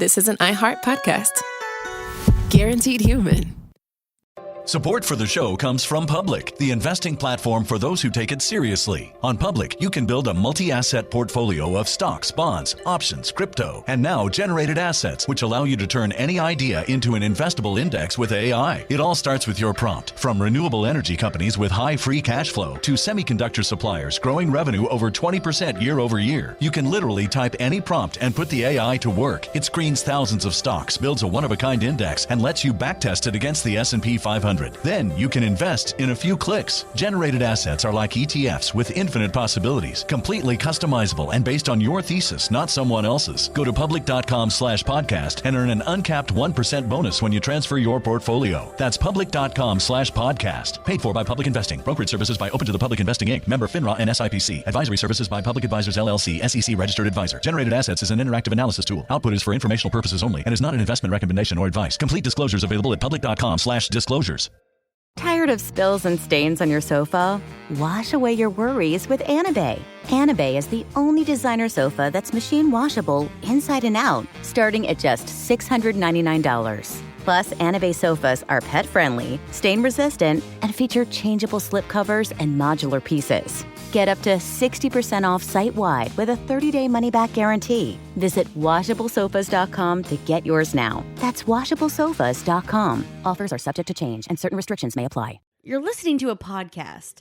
this is an iHeart podcast. Guaranteed human. Support for the show comes from Public, the investing platform for those who take it seriously. On Public, you can build a multi-asset portfolio of stocks, bonds, options, crypto, and now generated assets, which allow you to turn any idea into an investable index with AI. It all starts with your prompt. From renewable energy companies with high free cash flow to semiconductor suppliers growing revenue over 20% year over year, you can literally type any prompt and put the AI to work. It screens thousands of stocks, builds a one-of-a-kind index, and lets you backtest it against the S&P 500. Then you can invest in a few clicks. Generated assets are like ETFs with infinite possibilities, completely customizable and based on your thesis, not someone else's. Go to public.com/podcast and earn an uncapped 1% bonus when you transfer your portfolio. That's public.com/podcast. Paid for by Public Investing. Brokerage services by Open to the Public Investing Inc. Member FINRA and SIPC. Advisory services by Public Advisors LLC, SEC registered advisor. Generated assets is an interactive analysis tool. Output is for informational purposes only and is not an investment recommendation or advice. Complete disclosures available at public.com/disclosures. Tired of spills and stains on your sofa? Wash away your worries with Anabay. Anabay is the only designer sofa that's machine washable inside and out, starting at just $699. Plus, Anabay sofas are pet-friendly, stain-resistant, and feature changeable slip covers and modular pieces. Get up to 60% off site-wide with a 30-day money-back guarantee. Visit washablesofas.com to get yours now. That's washablesofas.com. Offers are subject to change and certain restrictions may apply. You're listening to a podcast,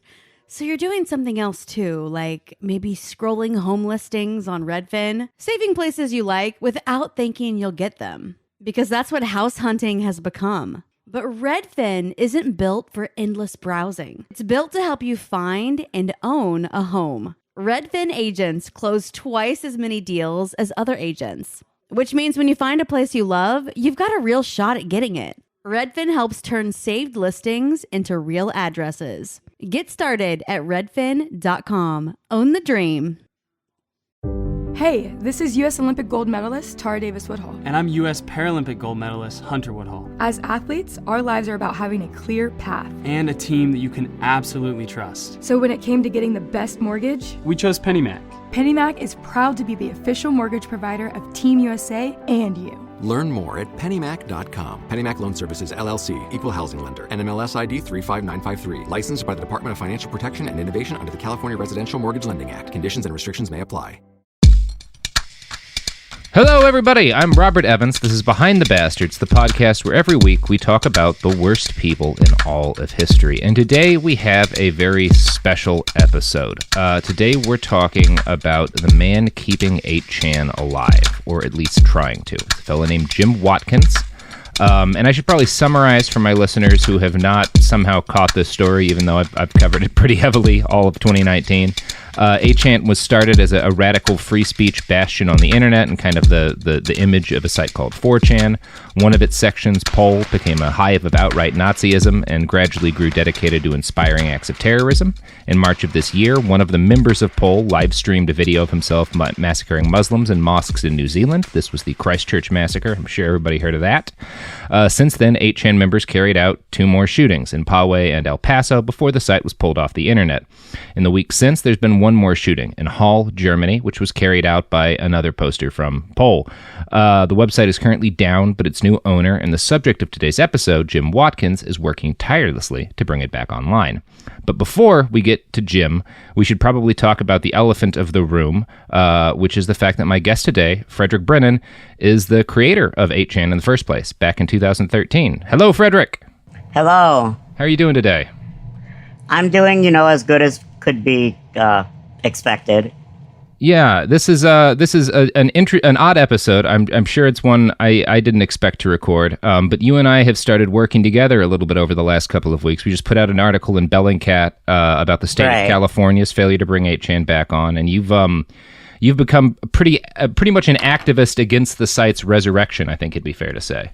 so you're doing something else too, like maybe scrolling home listings on Redfin, saving places you like without thinking you'll get them. Because that's what house hunting has become. But Redfin isn't built for endless browsing. It's built to help you find and own a home. Redfin agents close twice as many deals as other agents, which means when you find a place you love, you've got a real shot at getting it. Redfin helps turn saved listings into real addresses. Get started at redfin.com. Own the dream. Hey, this is U.S. Olympic gold medalist Tara Davis-Woodhull. And I'm U.S. Paralympic gold medalist Hunter Woodhull. As athletes, our lives are about having a clear path. And a team that you can absolutely trust. So when it came to getting the best mortgage, we chose PennyMac. PennyMac is proud to be the official mortgage provider of Team USA and you. Learn more at pennymac.com. PennyMac Loan Services, LLC, Equal Housing Lender, NMLS ID 35953. Licensed by the Department of Financial Protection and Innovation under the California Residential Mortgage Lending Act. Conditions and restrictions may apply. Hello, everybody. I'm Robert Evans. This is Behind the Bastards, the podcast where every week we talk about the worst people in all of history. And today we have a very special episode. Today we're talking about the man keeping 8chan alive, or at least trying to. It's a fellow named Jim Watkins. And I should probably summarize for my listeners who have not somehow caught this story, even though I've covered it pretty heavily all of 2019. 8chan was started as a radical free speech bastion on the internet and kind of the image of a site called 4chan. One of its sections, Poll, became a hive of outright Nazism and gradually grew dedicated to inspiring acts of terrorism. In March of this year, one of the members of Poll live-streamed a video of himself massacring Muslims in mosques in New Zealand. This was the Christchurch massacre. I'm sure everybody heard of that. Since then, 8chan members carried out 2 more shootings in Poway and El Paso before the site was pulled off the internet. In the week since, there's been one more shooting in Hall, Germany, which was carried out by another poster from Poll. The website is currently down, but its new owner and the subject of today's episode, Jim Watkins, is working tirelessly to bring it back online. But before we get to Jim, we should probably talk about the elephant of the room, which is the fact that my guest today, Frederick Brennan, is the creator of 8chan in the first place, back in 2013. Hello, Frederick. Hello. How are you doing today? I'm doing, as good as could be expected. Yeah, this is an odd episode. I'm sure it's one I didn't expect to record. But you and I have started working together a little bit over the last couple of weeks. We just put out an article in Bellingcat about the state of California's failure to bring 8chan back on, and you've become pretty much an activist against the site's resurrection. I think it'd be fair to say.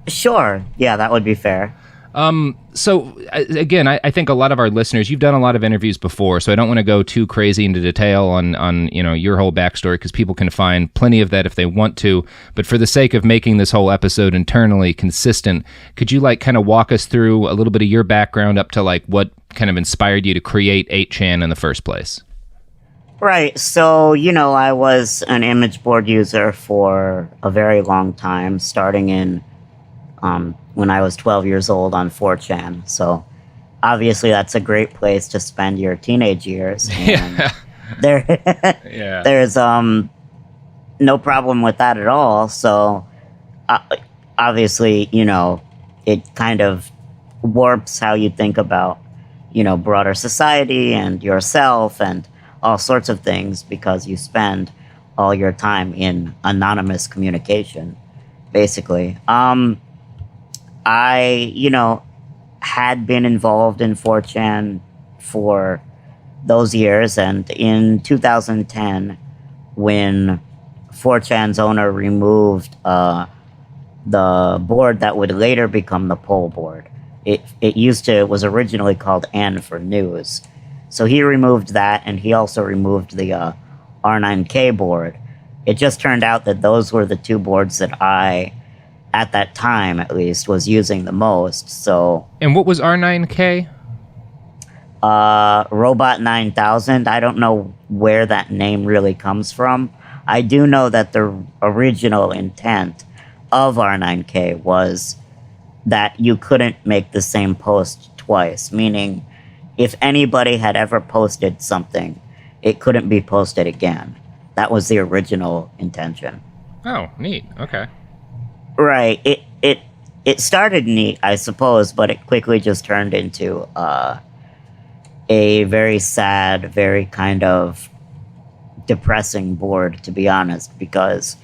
Sure. Yeah, that would be fair. So again, I think a lot of our listeners, you've done a lot of interviews before, so I don't want to go too crazy into detail on your whole backstory, because people can find plenty of that if they want to. But for the sake of making this whole episode internally consistent, could you kind of walk us through a little bit of your background up to what kind of inspired you to create 8chan in the first place? Right. So, I was an image board user for a very long time, starting in when I was 12 years old on 4chan. So, obviously, that's a great place to spend your teenage years. And there's no problem with that at all. So, obviously, it kind of warps how you think about, broader society and yourself and all sorts of things because you spend all your time in anonymous communication, basically. I, had been involved in 4chan for those years, and in 2010, when 4chan's owner removed the board that would later become the poll board. It was originally called N for news. So he removed that, and he also removed the R9K board. It just turned out that those were the two boards that I, at that time at least, was using the most. So. And what was R9K? Robot 9000. I don't know where that name really comes from. I do know that the original intent of R9K was that you couldn't make the same post twice, meaning if anybody had ever posted something, it couldn't be posted again. That was the original intention. Oh, neat. Okay. Right. It started neat, I suppose, but it quickly just turned into a very sad, very kind of depressing board, to be honest, because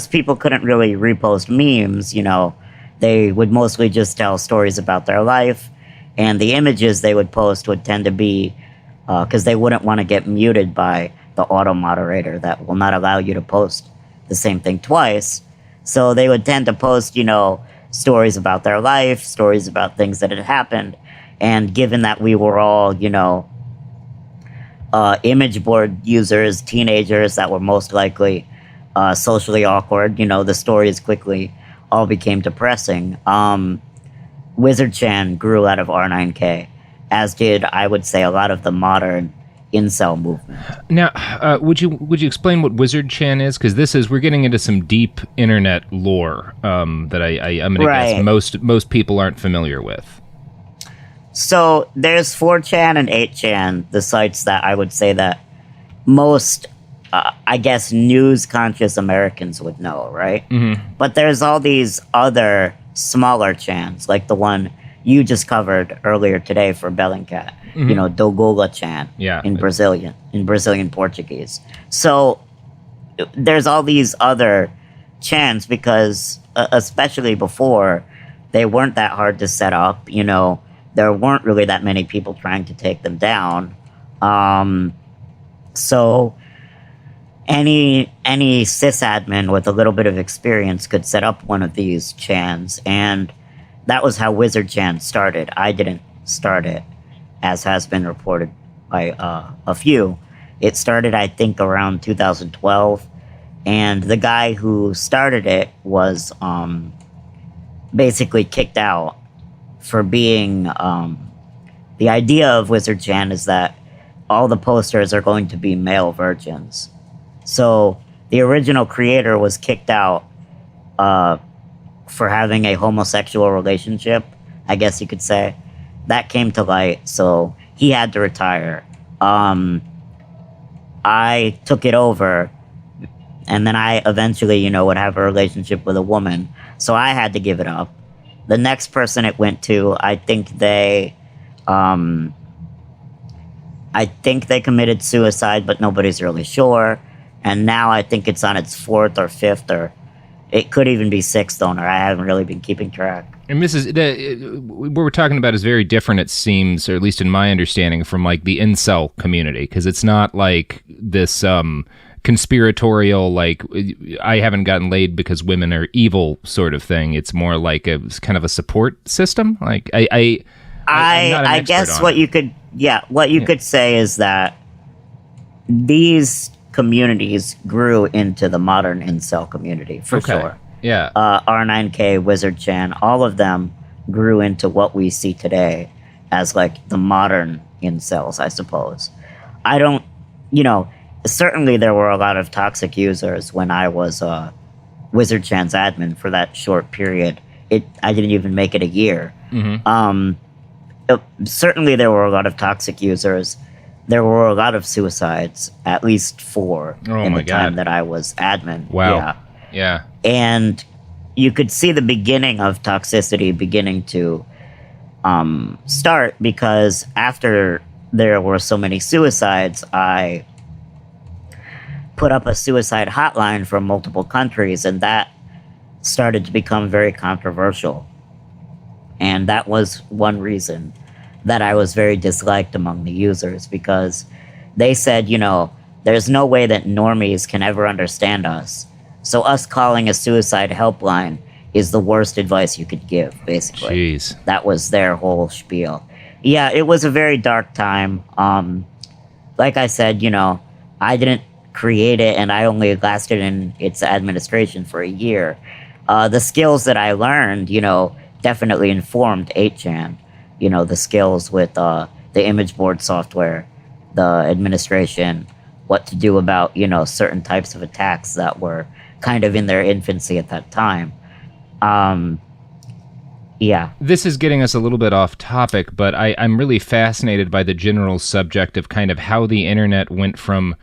people couldn't really repost memes, they would mostly just tell stories about their life, and the images they would post would tend to be, because they wouldn't want to get muted by the auto moderator that will not allow you to post the same thing twice. So they would tend to post, stories about their life, stories about things that had happened. And given that we were all, image board users, teenagers that were most likely socially awkward, the stories quickly all became depressing. Wizard-chan grew out of R9K, as did, I would say, a lot of the modern incel movement. Now, would you explain what Wizard-chan is? Because we're getting into some deep internet lore that I'm going to guess most people aren't familiar with. So there's 4chan and 8chan, the sites that I would say that most, I guess, news-conscious Americans would know, right? Mm-hmm. But there's all these other smaller chans, like the one you just covered earlier today for Bellingcat, Dogola-chan in Brazilian Portuguese. So there's all these other chans because, especially before, they weren't that hard to set up, there weren't really that many people trying to take them down. So any sysadmin with a little bit of experience could set up one of these chans, and that was how Wizard-chan started. I didn't start it, as has been reported by a few. It started, I think, around 2012, and the guy who started it was basically kicked out for being, the idea of Wizard-chan is that all the posters are going to be male virgins. So the original creator was kicked out for having a homosexual relationship, I guess you could say. That came to light, so he had to retire. I took it over, and then I eventually, would have a relationship with a woman, so I had to give it up. The next person it went to, I think they committed suicide, but nobody's really sure. And now I think it's on its 4th or 5th, or it could even be 6th owner. I haven't really been keeping track. And what we're talking about is very different, it seems, or at least in my understanding, from like the incel community, because it's not like this conspiratorial, like I haven't gotten laid because women are evil sort of thing. It's more like a kind of a support system. Like I guess what you could say is that these communities grew into the modern incel community for sure. Yeah. R9K, Wizard-chan, all of them grew into what we see today as like the modern incels, I suppose. I don't certainly there were a lot of toxic users when I was Wizard.chan's admin for that short period. I didn't even make it a year. Certainly there were a lot of toxic users. There were a lot of suicides, at least 4 in the time that I was admin. Wow. Yeah. And you could see the beginning of toxicity beginning to start, because after there were so many suicides, I put up a suicide hotline from multiple countries, and that started to become very controversial. And that was one reason that I was very disliked among the users, because they said, there's no way that normies can ever understand us. So us calling a suicide helpline is the worst advice you could give, basically. Jeez. That was their whole spiel. Yeah, it was a very dark time. Like I said, I didn't create it, and I only lasted in its administration for a year. The skills that I learned, definitely informed 8chan. The skills with the image board software, the administration, what to do about, certain types of attacks that were kind of in their infancy at that time. Yeah. This is getting us a little bit off topic, but I'm really fascinated by the general subject of kind of how the internet went from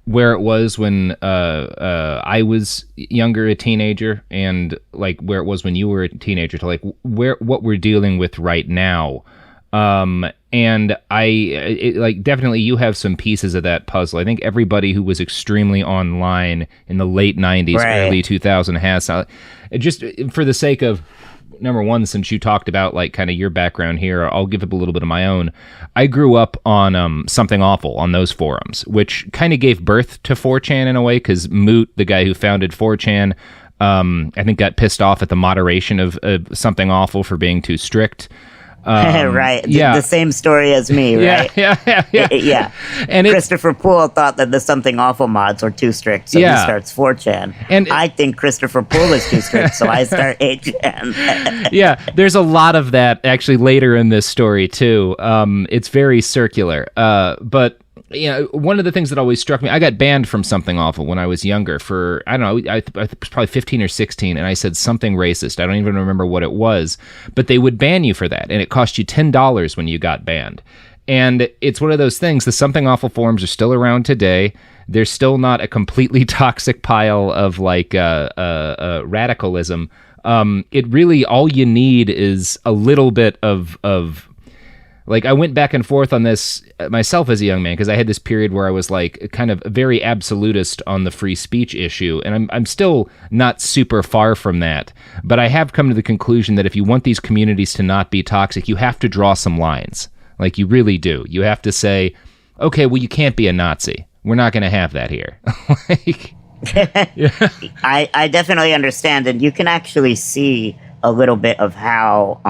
where it was when I was younger, a teenager, and like where it was when you were a teenager, to like what we're dealing with right now. And definitely you have some pieces of that puzzle. I think everybody who was extremely online in the late 90s, early 2000 has, just for the sake of, number one, since you talked about like kind of your background here, I'll give up a little bit of my own. I grew up on Something Awful on those forums, which kind of gave birth to 4chan in a way, because Moot, the guy who founded 4chan, I think got pissed off at the moderation of Something Awful for being too strict. Right. Yeah. The same story as me, right? Yeah. And Christopher Poole thought that the Something Awful mods were too strict, so he starts 4chan. And I think Christopher Poole is too strict, so I start 8chan. Yeah, there's a lot of that actually later in this story too. It's very circular. But one of the things that always struck me, I got banned from Something Awful when I was younger for, I don't know, I was probably 15 or 16, and I said something racist. I don't even remember what it was, but they would ban you for that, and it cost you $10 when you got banned. And it's one of those things, the Something Awful forums are still around today. They're still not a completely toxic pile of like radicalism. It really, all you need is a little bit of like, I went back and forth on this myself as a young man, because I had this period where I was like kind of very absolutist on the free speech issue, and I'm still not super far from that. But I have come to the conclusion that if you want these communities to not be toxic, you have to draw some lines. Like, you really do. You have to say, okay, well, you can't be a Nazi. We're not going to have that here. I definitely understand, and you can actually see a little bit of how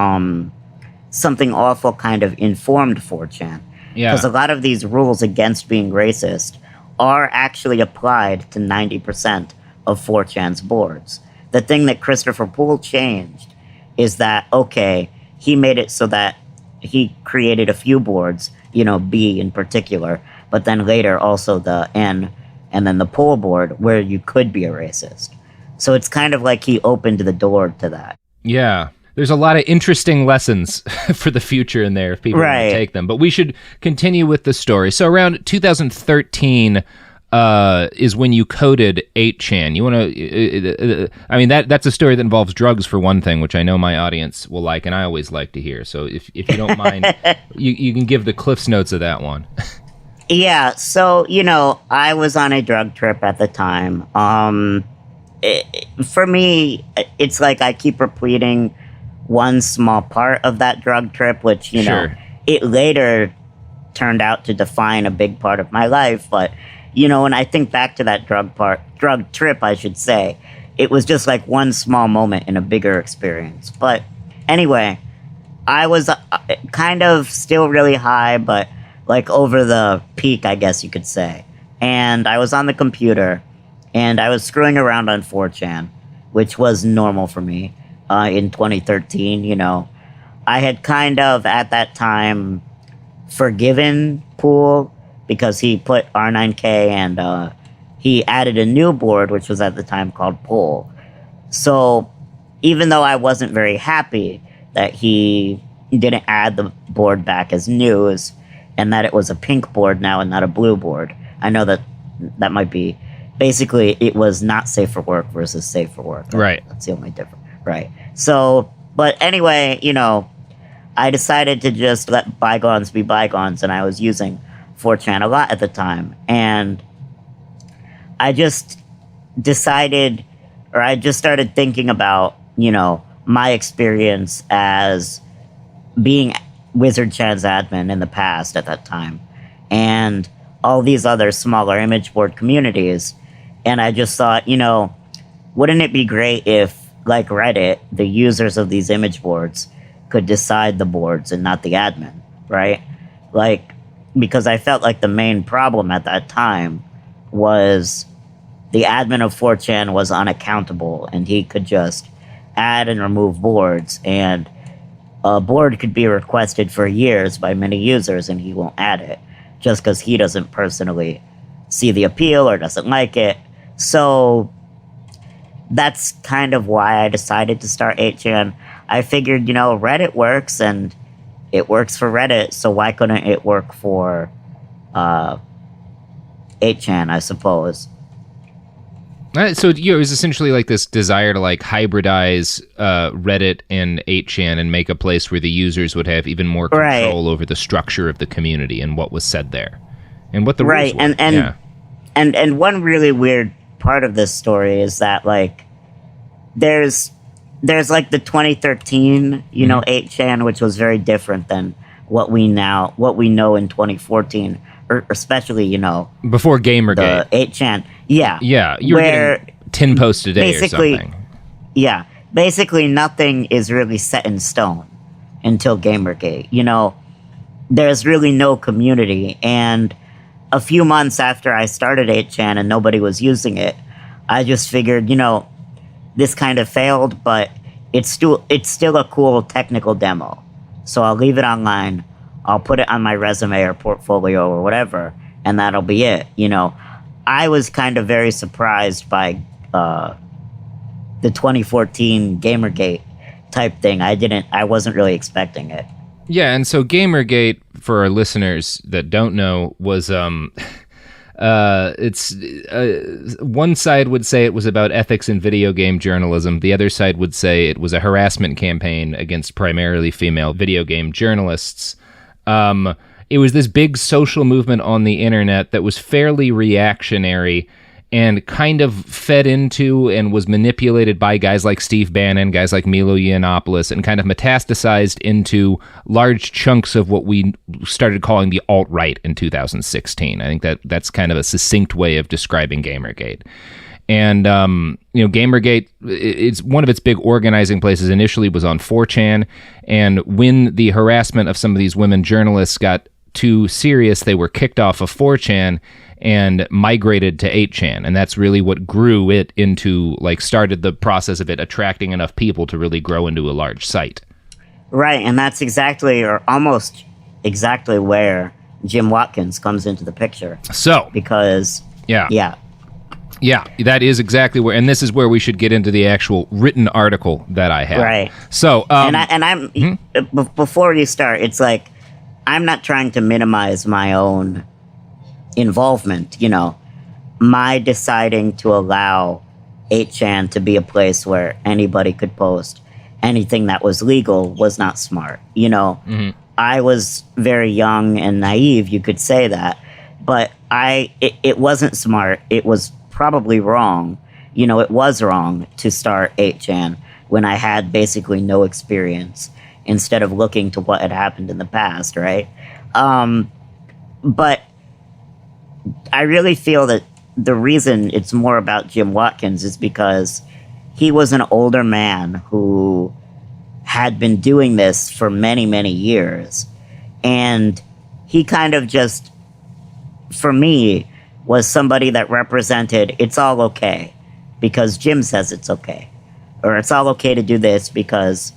Something Awful kind of informed 4chan. Yeah. Because a lot of these rules against being racist are actually applied to 90% of 4chan's boards. The thing that Christopher Poole changed is that, okay, he made it so that he created a few boards, B in particular, but then later also the N and then the Poole board where you could be a racist. So it's kind of like he opened the door to that. Yeah. There's a lot of interesting lessons for the future in there if people want to take them. But we should continue with the story. So around 2013 is when you coded 8chan. You want to... that's a story that involves drugs for one thing, which I know my audience will like, and I always like to hear. So if you don't mind, you can give the Cliff's Notes of that one. Yeah, so, I was on a drug trip at the time. For me, it's like I keep repeating one small part of that drug trip, which, it later turned out to define a big part of my life. But, when I think back to that drug trip, I should say, it was just like one small moment in a bigger experience. But anyway, I was kind of still really high, but like over the peak, I guess you could say. And I was on the computer, and I was screwing around on 4chan, which was normal for me. In 2013, I had kind of at that time forgiven Poole because he put R9K and he added a new board, which was at the time called Pole. So even though I wasn't very happy that he didn't add the board back as news and that it was a pink board now and not a blue board, I know that might be... Basically, it was not safe for work versus safe for work. Right. That's the only difference. Right. So, but anyway, I decided to just let bygones be bygones, and I was using 4chan a lot at the time. And I just decided, or I just started thinking about, my experience as being Wizard.chan's admin in the past at that time, and all these other smaller image board communities. And I just thought, wouldn't it be great if, like Reddit, the users of these image boards could decide the boards and not the admin, right? Because I felt like the main problem at that time was the admin of 4chan was unaccountable, and he could just add and remove boards, and a board could be requested for years by many users and he won't add it just because he doesn't personally see the appeal or doesn't like it. So that's kind of why I decided to start 8chan. I figured, Reddit works and it works for Reddit, so why couldn't it work for 8chan, I suppose. So it was essentially like this desire to hybridize Reddit and 8chan and make a place where the users would have even more control over the structure of the community and what was said there and what the rules were. And one really weird part of this story is that there's the 2013 8chan, which was very different than what we know in 2014, or especially before Gamergate. The 8chan. Yeah. You were getting 10 posts a day or something. Yeah. Basically, nothing is really set in stone until Gamergate. There's really no community. And a few months after I started 8chan and nobody was using it, I just figured, this kind of failed, but it's still a cool technical demo. So I'll leave it online. I'll put it on my resume or portfolio or whatever, and that'll be it. I was kind of very surprised by the 2014 Gamergate type thing. I wasn't really expecting it. Yeah, and so Gamergate, for our listeners that don't know, was it's one side would say it was about ethics in video game journalism. The other side would say it was a harassment campaign against primarily female video game journalists. It was this big social movement on the internet that was fairly reactionary and kind of fed into and was manipulated by guys like Steve Bannon, guys like Milo Yiannopoulos, and kind of metastasized into large chunks of what we started calling the alt-right in 2016. I think that's kind of a succinct way of describing Gamergate. And, Gamergate, it's one of its big organizing places initially was on 4chan. And when the harassment of some of these women journalists got too serious, they were kicked off of 4chan and migrated to 8chan. And that's really what grew it into, started the process of it attracting enough people to really grow into a large site. Right. And that's exactly, or almost exactly, where Jim Watkins comes into the picture. So. Because. Yeah. Yeah, that is exactly where, and this is where we should get into the actual written article that I have. Right. So, before you start, it's I'm not trying to minimize my own involvement. My deciding to allow 8chan to be a place where anybody could post anything that was legal was not smart. I was very young and naive, you could say that, but it wasn't smart. It was probably wrong. It was wrong to start 8chan when I had basically no experience instead of looking to what had happened in the past, right? But I really feel that the reason it's more about Jim Watkins is because he was an older man who had been doing this for many, many years. And he kind of just, for me, was somebody that represented it's all okay because Jim says it's okay. Or it's all okay to do this because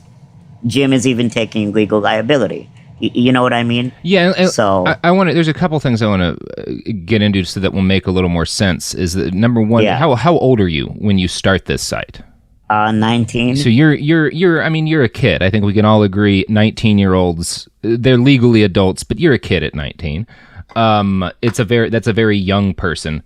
Jim is even taking legal liability You know what I mean? Yeah. So I want to. There's a couple things I want to get into so that will make a little more sense. Is that number one? Yeah. How old are you when you start this site? 19. So you're. I mean, you're a kid. I think we can all agree. 19-year-olds, they're legally adults, but you're a kid at 19. That's a very young person.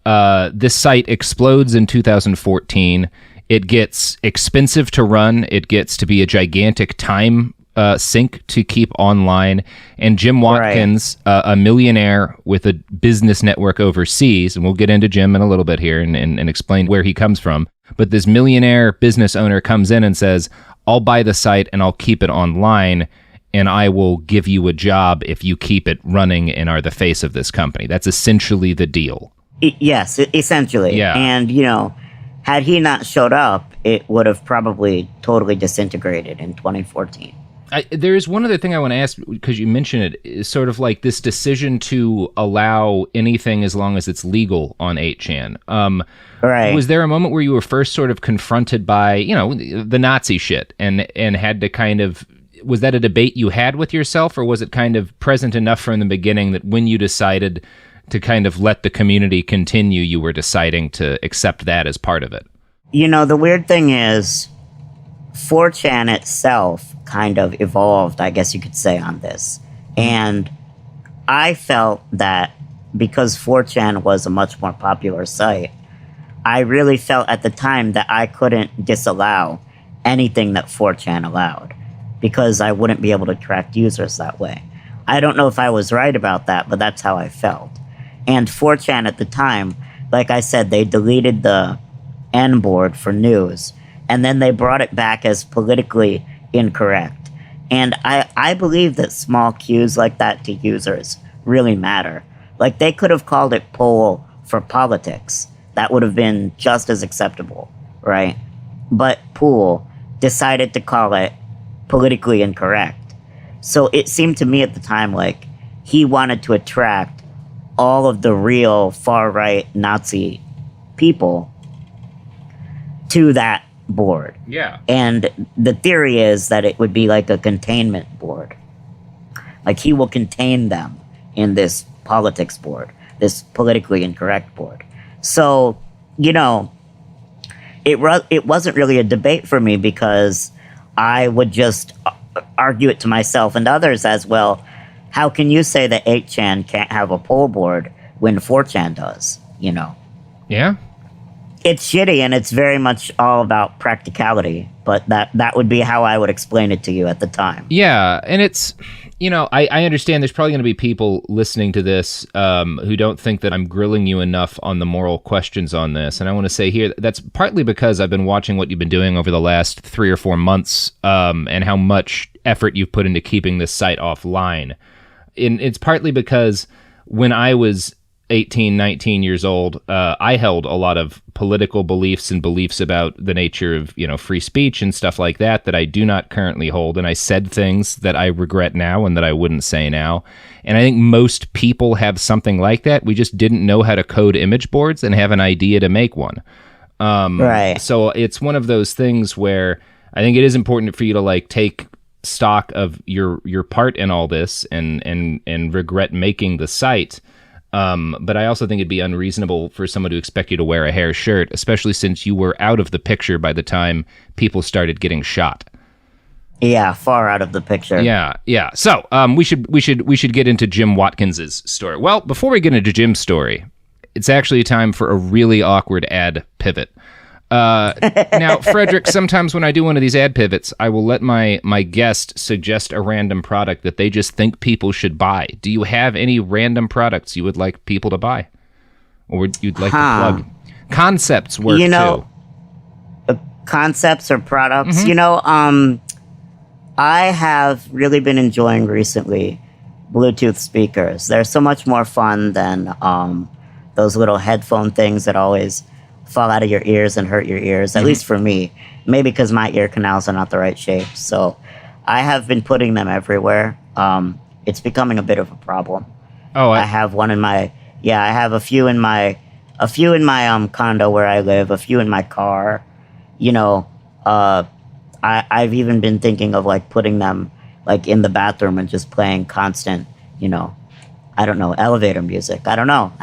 This site explodes in 2014. It gets expensive to run. It gets to be a gigantic time sink to keep online. And Jim Watkins, a millionaire with a business network overseas, and we'll get into Jim in a little bit here and explain where he comes from. But this millionaire business owner comes in and says, I'll buy the site and I'll keep it online, and I will give you a job if you keep it running and are the face of this company. That's essentially the deal. Yes, essentially. Yeah. And, had he not showed up, it would have probably totally disintegrated in 2014. There's one other thing I want to ask, because you mentioned it, is sort of like this decision to allow anything as long as it's legal on 8chan. Right. Was there a moment where you were first sort of confronted by, the Nazi shit and had to kind of, was that a debate you had with yourself, or was it kind of present enough from the beginning that when you decided to kind of let the community continue, you were deciding to accept that as part of it? The weird thing is, 4chan itself kind of evolved, I guess you could say, on this. And I felt that because 4chan was a much more popular site, I really felt at the time that I couldn't disallow anything that 4chan allowed, because I wouldn't be able to attract users that way. I don't know if I was right about that, but that's how I felt. And 4chan at the time, like I said, they deleted the N board for news, and then they brought it back as politically incorrect. And I believe that small cues like that to users really matter. Like, they could have called it poll for politics. That would have been just as acceptable, right? But Pool decided to call it politically incorrect. So it seemed to me at the time like he wanted to attract all of the real far-right Nazi people to that board. Yeah. And the theory is that it would be like a containment board. Like, he will contain them in this politics board, this politically incorrect board. So, it wasn't really a debate for me, because I would just argue it to myself and others as, well, how can you say that 8chan can't have a poll board when 4chan does, Yeah. It's shitty, and it's very much all about practicality, but that would be how I would explain it to you at the time. Yeah, and it's, I understand there's probably going to be people listening to this who don't think that I'm grilling you enough on the moral questions on this, and I want to say here, that's partly because I've been watching what you've been doing over the last 3 or 4 months, and how much effort you've put into keeping this site offline. And it's partly because when I was 18, 19 years old, I held a lot of political beliefs and beliefs about the nature of, free speech and stuff like that I do not currently hold. And I said things that I regret now and that I wouldn't say now. And I think most people have something like that. We just didn't know how to code image boards and have an idea to make one. Right. So it's one of those things where I think it is important for you to take stock of your part in all this and regret making the site. But I also think it'd be unreasonable for someone to expect you to wear a hair shirt, especially since you were out of the picture by the time people started getting shot. Yeah, far out of the picture. Yeah. So, we should get into Jim Watkins's story. Well, before we get into Jim's story, it's actually time for a really awkward ad pivot. Now, Frederick, sometimes when I do one of these ad pivots, I will let my guest suggest a random product that they just think people should buy. Do you have any random products you would like people to buy? Or you'd like to plug? Concepts work, too. Concepts or products? Mm-hmm. I have really been enjoying recently Bluetooth speakers. They're so much more fun than those little headphone things that always fall out of your ears and hurt your ears, at least for me. Maybe because my ear canals are not the right shape. So I have been putting them everywhere. It's becoming a bit of a problem. Oh, I have one in my, I have a few in my condo where I live, a few in my car. I've even been thinking of putting them like in the bathroom and just playing constant, I don't know, elevator music. I don't know.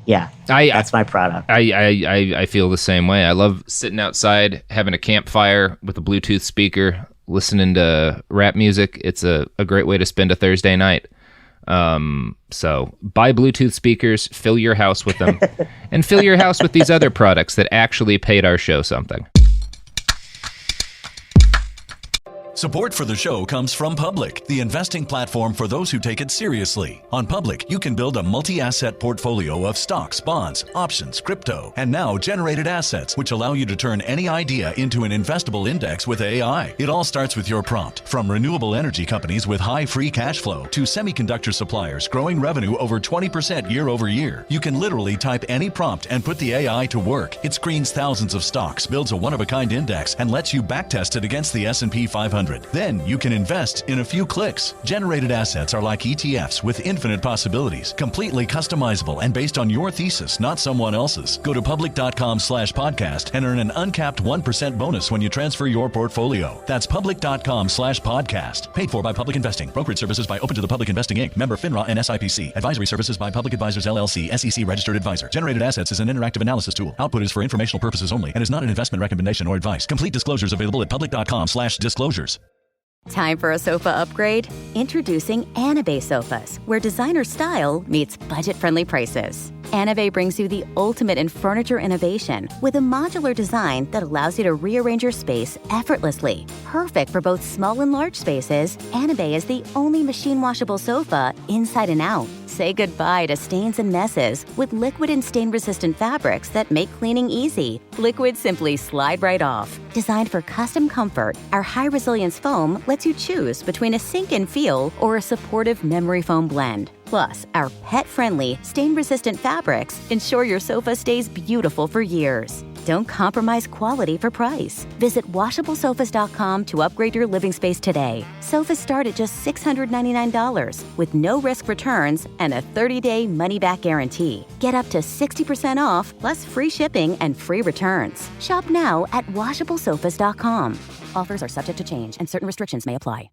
That's my product. I feel the same way. I love sitting outside, having a campfire with a Bluetooth speaker, listening to rap music. It's a great way to spend a Thursday night. So buy Bluetooth speakers, fill your house with them, and fill your house with these other products that actually paid our show something. Support for the show comes from Public, the investing platform for those who take it seriously. On Public, you can build a multi-asset portfolio of stocks, bonds, options, crypto, and now generated assets, which allow you to turn any idea into an investable index with AI. It all starts with your prompt. From renewable energy companies with high free cash flow to semiconductor suppliers growing revenue over 20% year over year, you can literally type any prompt and put the AI to work. It screens thousands of stocks, builds a one-of-a-kind index, and lets you backtest it against the S&P 500. Then you can invest in a few clicks. Generated assets are like ETFs with infinite possibilities, completely customizable and based on your thesis, not someone else's. Go to public.com/podcast and earn an uncapped 1% bonus when you transfer your portfolio. That's public.com/podcast. Paid for by Public Investing. Brokerage services by Open to the Public Investing Inc. Member FINRA and SIPC. Advisory services by Public Advisors LLC, SEC registered advisor. Generated assets is an interactive analysis tool. Output is for informational purposes only and is not an investment recommendation or advice. Complete disclosures available at public.com/disclosures. Time for a sofa upgrade? Introducing Anabay Sofas, where designer style meets budget-friendly prices. Anabay brings you the ultimate in furniture innovation with a modular design that allows you to rearrange your space effortlessly. Perfect for both small and large spaces, Anabay is the only machine-washable sofa inside and out. Say goodbye to stains and messes with liquid and stain-resistant fabrics that make cleaning easy. Liquids simply slide right off. Designed for custom comfort, our high-resilience foam lets you choose between a sink-in feel or a supportive memory foam blend. Plus, our pet-friendly, stain-resistant fabrics ensure your sofa stays beautiful for years. Don't compromise quality for price. Visit washablesofas.com to upgrade your living space today. Sofas start at just $699 with no risk returns and a 30-day money-back guarantee. Get up to 60% off plus free shipping and free returns. Shop now at washablesofas.com. Offers are subject to change and certain restrictions may apply.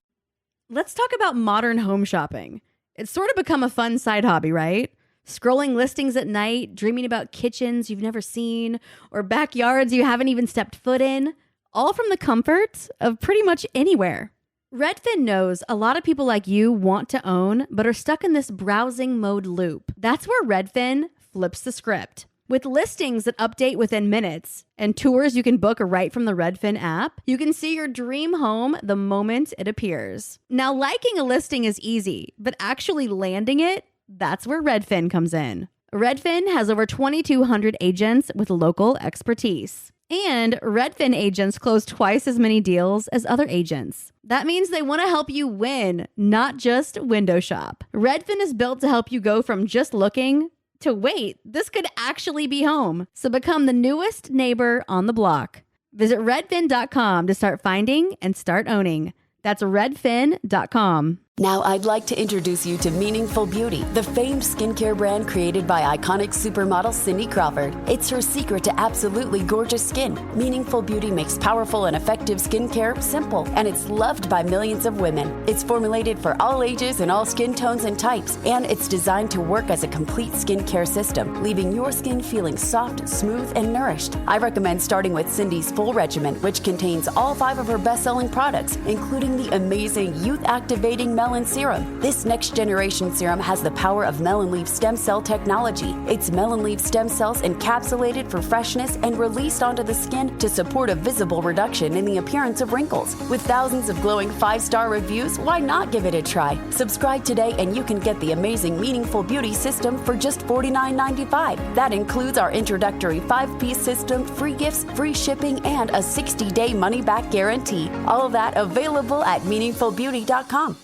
Let's talk about modern home shopping. It's sort of become a fun side hobby, right? Scrolling listings at night, dreaming about kitchens you've never seen, or backyards you haven't even stepped foot in, all from the comfort of pretty much anywhere. Redfin knows a lot of people like you want to own, but are stuck in this browsing mode loop. That's where Redfin flips the script. With listings that update within minutes and tours you can book right from the Redfin app, you can see your dream home the moment it appears. Now, liking a listing is easy, but actually landing it, that's where Redfin comes in. Redfin has over 2,200 agents with local expertise. And Redfin agents close twice as many deals as other agents. That means they want to help you win, not just window shop. Redfin is built to help you go from just looking to wait, this could actually be home. So become the newest neighbor on the block. Visit redfin.com to start finding and start owning. That's redfin.com. Now I'd like to introduce you to Meaningful Beauty, the famed skincare brand created by iconic supermodel Cindy Crawford. It's her secret to absolutely gorgeous skin. Meaningful Beauty makes powerful and effective skincare simple, and it's loved by millions of women. It's formulated for all ages and all skin tones and types, and it's designed to work as a complete skincare system, leaving your skin feeling soft, smooth, and nourished. I recommend starting with Cindy's full regimen, which contains all 5 of her best-selling products, including the amazing youth-activating Melon Serum. This next generation serum has the power of melon leaf stem cell technology. It's melon leaf stem cells encapsulated for freshness and released onto the skin to support a visible reduction in the appearance of wrinkles. With thousands of glowing 5-star reviews, why not give it a try? Subscribe today and you can get the amazing Meaningful Beauty system for just $49.95. That includes our introductory 5-piece system, free gifts, free shipping, and a 60-day money-back guarantee. All of that available at meaningfulbeauty.com.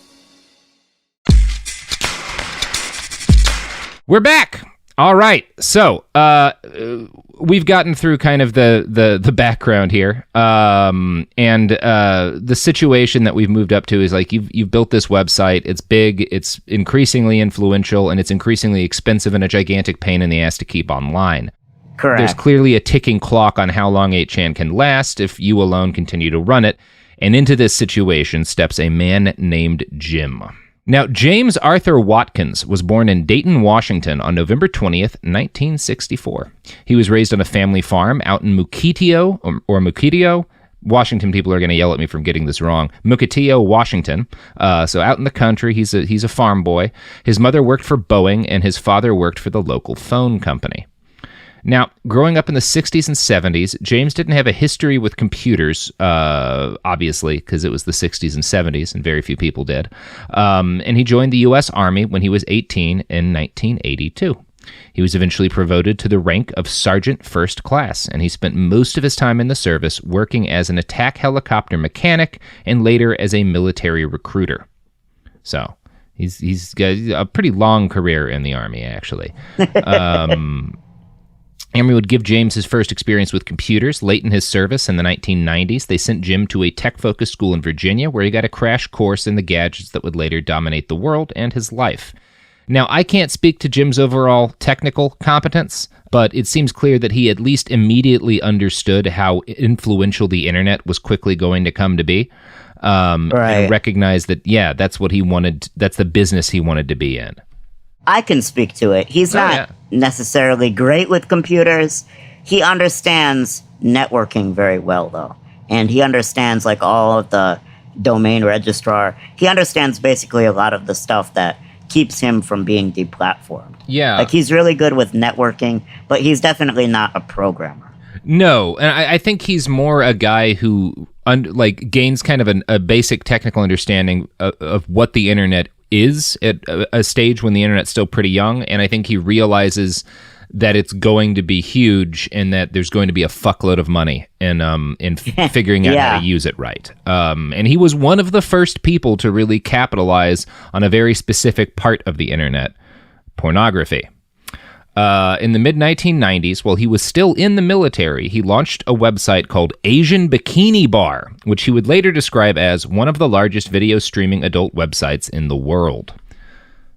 We're back. All right. So we've gotten through kind of the background here, and the situation that we've moved up to is like you've built this website. It's big. It's increasingly influential, and it's increasingly expensive and a gigantic pain in the ass to keep online. Correct. There's clearly a ticking clock on how long 8chan can last if you alone continue to run it. And into this situation steps a man named Jim. Now, James Arthur Watkins was born in Dayton, Washington on November 20th, 1964. He was raised on a family farm out in Mukilteo, or Mukilteo. Washington people are going to yell at me for getting this wrong. Mukilteo, Washington. So out in the country, he's a farm boy. His mother worked for Boeing, and his father worked for the local phone company. Now, growing up in the 60s and 70s, James didn't have a history with computers, obviously, because it was the 60s and 70s, and very few people did. And he joined the U.S. Army when he was 18 in 1982. He was eventually promoted to the rank of Sergeant First Class, and he spent most of his time in the service working as an attack helicopter mechanic and later as a military recruiter. So, he's got a pretty long career in the Army, actually. Army would give James his first experience with computers late in his service in the 1990s. They sent Jim to a tech-focused school in Virginia where he got a crash course in the gadgets that would later dominate the world and his life. Now, I can't speak to Jim's overall technical competence, but it seems clear that he at least immediately understood how influential the internet was quickly going to come to be, and recognized that, yeah, that's what he wanted, that's the business he wanted to be in. I can speak to it. He's not necessarily great with computers. He understands networking very well, though. And he understands, like, all of the domain registrar. He understands basically a lot of the stuff that keeps him from being deplatformed. Yeah. Like, he's really good with networking, but he's definitely not a programmer. No, and I think he's more a guy who, gains kind of a basic technical understanding of what the internet is at a stage when the internet's still pretty young, and I think he realizes that it's going to be huge and that there's going to be a fuckload of money in figuring out how to use it right. And he was one of the first people to really capitalize on a very specific part of the internet, pornography. In the mid-1990s, while he was still in the military, he launched a website called Asian Bikini Bar, which he would later describe as one of the largest video streaming adult websites in the world.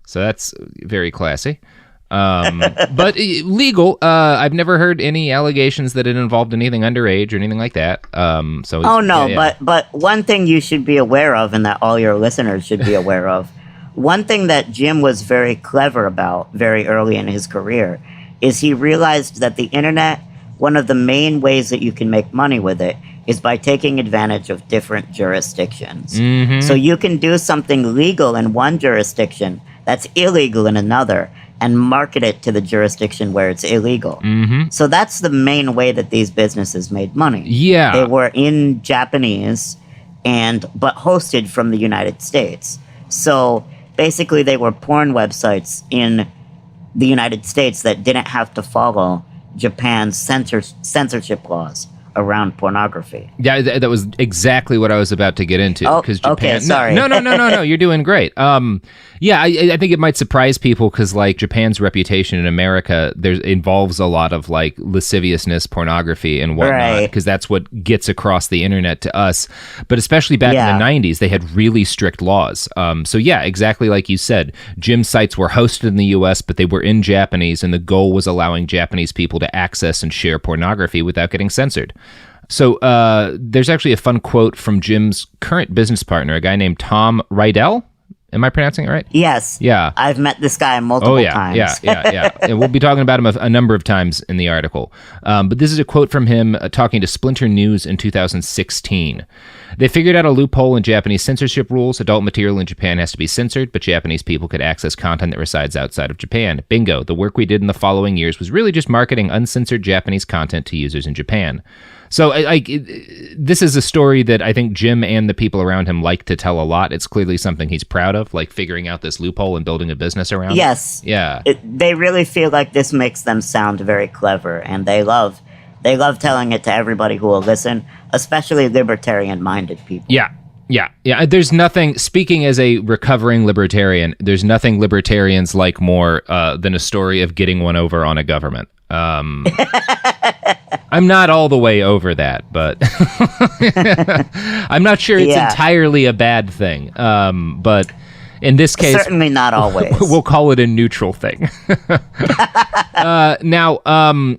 So that's very classy. But legal. I've never heard any allegations that it involved anything underage or anything like that. But one thing you should be aware of, and that all your listeners should be aware of, one thing that Jim was very clever about very early in his career is he realized that the internet, one of the main ways that you can make money with it is by taking advantage of different jurisdictions. Mm-hmm. So you can do something legal in one jurisdiction that's illegal in another and market it to the jurisdiction where it's illegal. Mm-hmm. So that's the main way that these businesses made money. Yeah. They were in Japanese but hosted from the United States. So basically, they were porn websites in the United States that didn't have to follow Japan's censorship laws around pornography. Yeah, that was exactly what I was about to get into. Japan, okay, sorry. No, you're doing great. I think it might surprise people because, like, Japan's reputation in America involves a lot of, like, lasciviousness, pornography, and whatnot, because that's what gets across the internet to us. But especially back in the 90s, they had really strict laws. So yeah, exactly like you said, Jim's sites were hosted in the U.S., but they were in Japanese, and the goal was allowing Japanese people to access and share pornography without getting censored. So there's actually a fun quote from Jim's current business partner, a guy named Tom Rydell. Am I pronouncing it right? Yes. Yeah. I've met this guy multiple times. Yeah. And we'll be talking about him a number of times in the article. But this is a quote from him talking to Splinter News in 2016. They figured out a loophole in Japanese censorship rules. Adult material in Japan has to be censored, but Japanese people could access content that resides outside of Japan. Bingo. The work we did in the following years was really just marketing uncensored Japanese content to users in Japan. So this is a story that I think Jim and the people around him like to tell a lot. It's clearly something he's proud of, like figuring out this loophole and building a business around it. Yes. Yeah. They really feel like this makes them sound very clever, and they love telling it to everybody who will listen, especially libertarian-minded people. Yeah. There's nothing, speaking as a recovering libertarian, there's nothing libertarians like more than a story of getting one over on a government. I'm not all the way over that, but I'm not sure it's entirely a bad thing. But In this case, certainly not always. We'll call it a neutral thing. Now,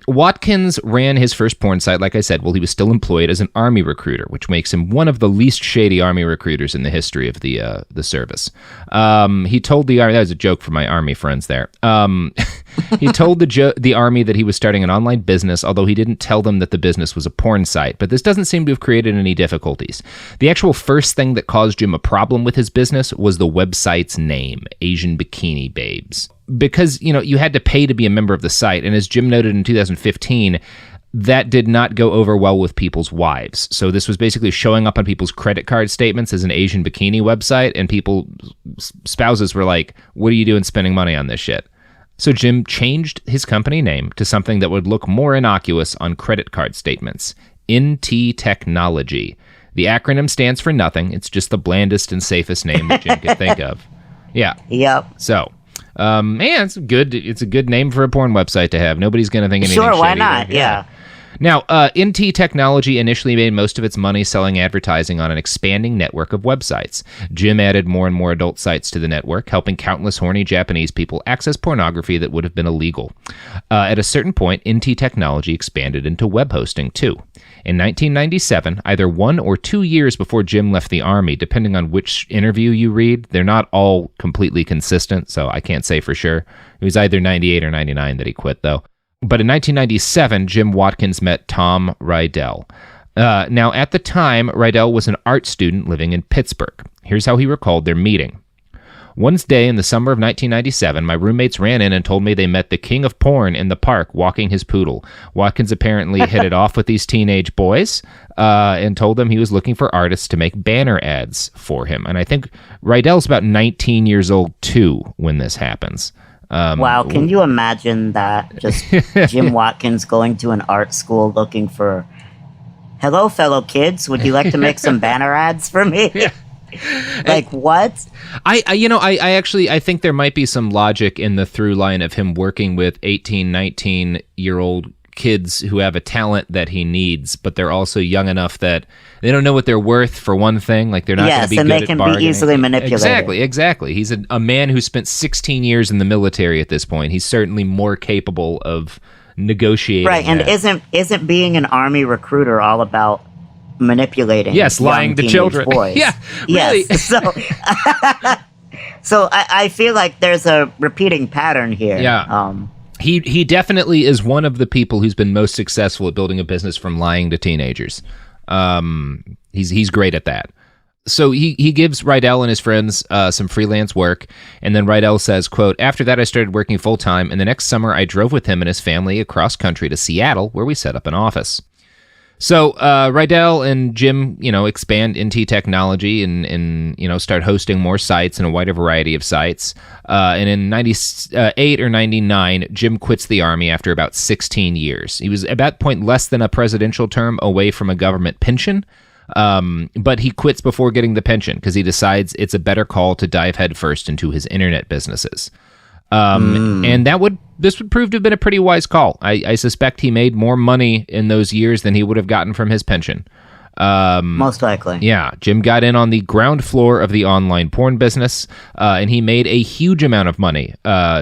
Watkins ran his first porn site, like I said, while he was still employed as an Army recruiter, which makes him one of the least shady Army recruiters in the history of the service. He told the Army, that was a joke for my Army friends there. He told the Army that he was starting an online business, although he didn't tell them that the business was a porn site. But this doesn't seem to have created any difficulties. The actual first thing that caused Jim a problem with his business was the website's name, Asian Bikini Babes. Because, you had to pay to be a member of the site. And as Jim noted in 2015, that did not go over well with people's wives. So this was basically showing up on people's credit card statements as an Asian bikini website. And spouses were like, what are you doing spending money on this shit? So Jim changed his company name to something that would look more innocuous on credit card statements. NT Technology. The acronym stands for nothing. It's just the blandest and safest name that Jim could think of. Yeah. Yep. So, it's a good name for a porn website to have. Nobody's going to think anything shady. Sure, why not? There. Yeah. Now, NT Technology initially made most of its money selling advertising on an expanding network of websites. Jim added more and more adult sites to the network, helping countless horny Japanese people access pornography that would have been illegal. At a certain point, NT Technology expanded into web hosting, too. In 1997, either 1 or 2 years before Jim left the Army, depending on which interview you read, they're not all completely consistent, so I can't say for sure. It was either 98 or 99 that he quit, though. But in 1997, Jim Watkins met Tom Rydell. Now, at the time, Rydell was an art student living in Pittsburgh. Here's how he recalled their meeting. One day in the summer of 1997, my roommates ran in and told me they met the king of porn in the park walking his poodle. Watkins apparently hit it off with these teenage boys and told them he was looking for artists to make banner ads for him. And I think Rydell's about 19 years old, too, when this happens. Wow, can you imagine that? Just Jim Watkins going to an art school looking for, hello, fellow kids, would you like to make some banner ads for me? Yeah. Like, what? I think there might be some logic in the through line of him working with 18, 19-year-old kids who have a talent that he needs, but they're also young enough that they don't know what they're worth, for one thing. Like, they're not going to be good at bargaining. Yes, and they can be easily manipulated. Exactly. He's a man who spent 16 years in the military at this point. He's certainly more capable of negotiating. Right, and isn't being an Army recruiter all about manipulating? Yes, lying to children. Boys? Yeah, really. Yes. So I feel like there's a repeating pattern here. Yeah. He definitely is one of the people who's been most successful at building a business from lying to teenagers. He's great at that. So he gives Rydell and his friends some freelance work, and then Rydell says, quote, after that I started working full-time, and the next summer I drove with him and his family across country to Seattle, where we set up an office. So Rydell and Jim, expand NT Technology and start hosting more sites and a wider variety of sites. And in 98 or 99, Jim quits the Army after about 16 years. He was at that point less than a presidential term away from a government pension. But he quits before getting the pension because he decides it's a better call to dive headfirst into his internet businesses. And this would prove to have been a pretty wise call. I suspect he made more money in those years than he would have gotten from his pension. Most likely. Yeah. Jim got in on the ground floor of the online porn business, and he made a huge amount of money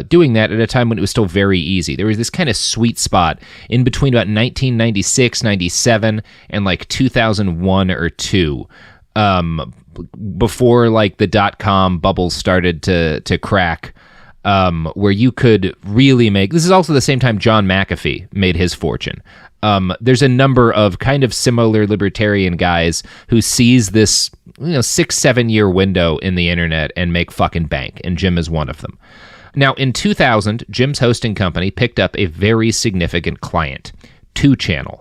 doing that at a time when it was still very easy. There was this kind of sweet spot in between about 1996, 97, and like 2001 or 2. Before like the .com bubble started to crack. Where you could really make... This is also the same time John McAfee made his fortune. There's a number of kind of similar libertarian guys who seize this 6-7 year window in the internet and make fucking bank, and Jim is one of them. Now, in 2000, Jim's hosting company picked up a very significant client, 8chan's.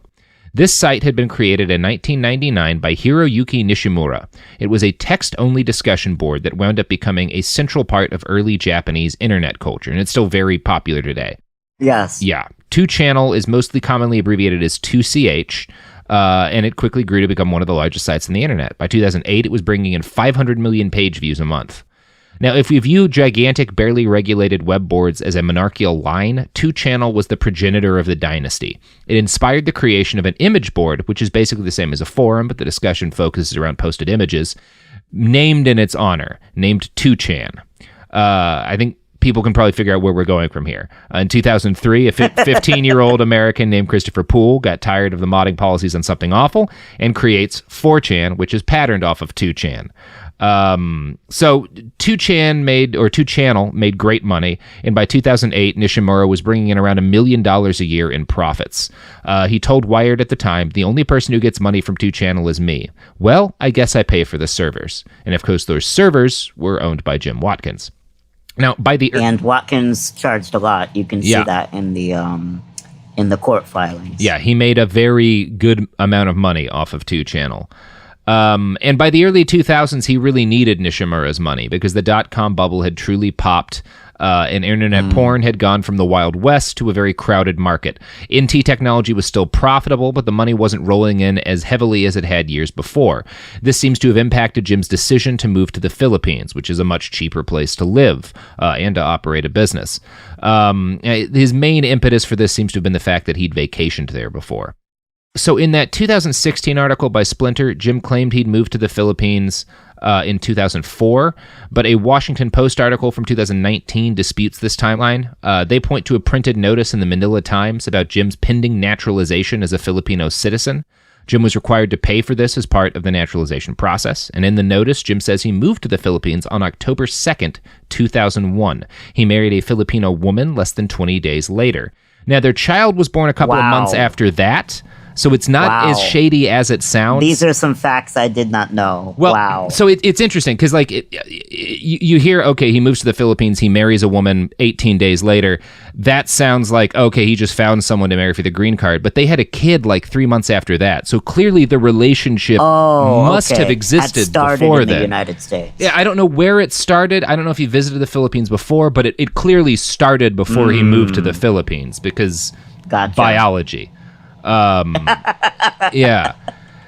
This site had been created in 1999 by Hiroyuki Nishimura. It was a text-only discussion board that wound up becoming a central part of early Japanese internet culture, and it's still very popular today. Yes. Yeah. 8chan's is mostly commonly abbreviated as 2CH, and it quickly grew to become one of the largest sites on the internet. By 2008, it was bringing in 500 million page views a month. Now, if we view gigantic, barely regulated web boards as a monarchical line, 8chan's was the progenitor of the dynasty. It inspired the creation of an image board, which is basically the same as a forum, but the discussion focuses around posted images. named in its honor, named 8chan. I think people can probably figure out where we're going from here. In 2003, a 15-year-old American named Christopher Poole got tired of the modding policies on Something Awful and creates 4chan, which is patterned off of 2chan. So 2channel made great money, and by 2008, Nishimura was bringing in around $1 million a year in profits. He told Wired at the time, "The only person who gets money from 2channel is me. Well, I guess I pay for the servers." And of course, those servers were owned by Jim Watkins. Now, and Watkins charged a lot. You can see that in the court filings. Yeah, he made a very good amount of money off of 2channel. And by the early 2000s, he really needed Nishimura's money because the dot-com bubble had truly popped, and internet porn had gone from the Wild West to a very crowded market. NT technology was still profitable, but the money wasn't rolling in as heavily as it had years before. This seems to have impacted Jim's decision to move to the Philippines, which is a much cheaper place to live and to operate a business. His main impetus for this seems to have been the fact that he'd vacationed there before. So in that 2016 article by Splinter, Jim claimed he'd moved to the Philippines in 2004, but a Washington Post article from 2019 disputes this timeline. They point to a printed notice in the Manila Times about Jim's pending naturalization as a Filipino citizen. Jim was required to pay for this as part of the naturalization process, and in the notice, Jim says he moved to the Philippines on October 2nd, 2001. He married a Filipino woman less than 20 days later. Now, their child was born a couple of months after that, so it's not as shady as it sounds. These are some facts I did not know. Well, so it's interesting because, like, you hear, okay, he moves to the Philippines, he marries a woman 18 days later. That sounds like, okay, he just found someone to marry for the green card. But they had a kid like 3 months after that. So clearly the relationship must have existed before in then. The United States. Yeah, I don't know where it started. I don't know if he visited the Philippines before, but it clearly started before he moved to the Philippines because biology. Yeah.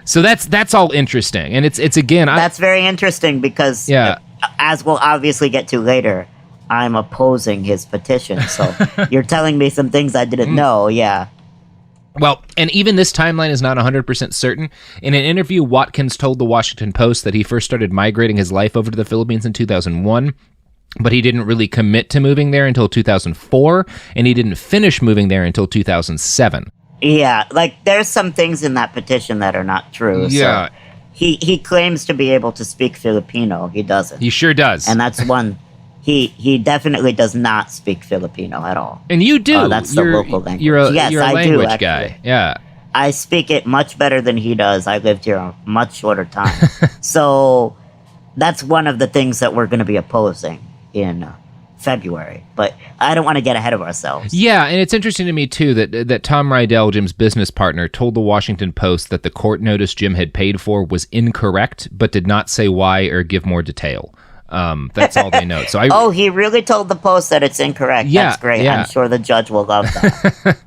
So that's all interesting, and it's again. That's very interesting because, as we'll obviously get to later, I'm opposing his petition. So you're telling me some things I didn't know. Yeah. Well, and even this timeline is not 100% certain. In an interview, Watkins told the Washington Post that he first started migrating his life over to the Philippines in 2001. But he didn't really commit to moving there until 2004, and he didn't finish moving there until 2007. Yeah, like there's some things in that petition that are not true. Yeah. So he claims to be able to speak Filipino. He doesn't. He sure does. And that's one. He definitely does not speak Filipino at all. And you do. That's the local language. You're a language I do, guy. Yeah. I speak it much better than he does. I lived here a much shorter time. So that's one of the things that we're going to be opposing in February, but I don't want to get ahead of ourselves. Yeah, and it's interesting to me too that Tom Rydell, Jim's business partner, told the Washington Post that the court notice Jim had paid for was incorrect, but did not say why or give more detail. That's all they know. So he really told the Post that it's incorrect. Yeah, that's great. yeah. I'm sure the judge will love that.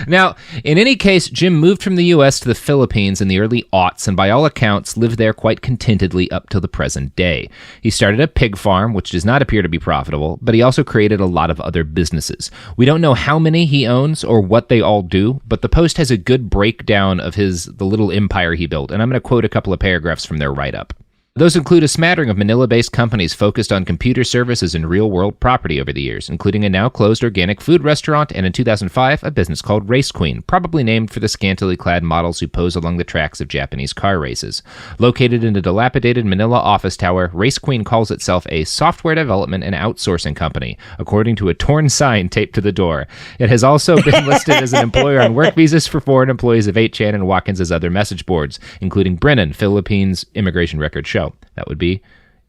Now, in any case, Jim moved from the U.S. to the Philippines in the early aughts and by all accounts lived there quite contentedly up to the present day. He started a pig farm, which does not appear to be profitable, but he also created a lot of other businesses. We don't know how many he owns or what they all do, but the Post has a good breakdown of the little empire he built, and I'm going to quote a couple of paragraphs from their write-up. Those include a smattering of Manila-based companies focused on computer services and real-world property over the years, including a now-closed organic food restaurant and in 2005, a business called Race Queen, probably named for the scantily clad models who pose along the tracks of Japanese car races. Located in a dilapidated Manila office tower, Race Queen calls itself a software development and outsourcing company, according to a torn sign taped to the door. It has also been listed as an employer on work visas for foreign employees of 8chan and Watkins' other message boards, including Brennan, Philippines Immigration Record Show. That would be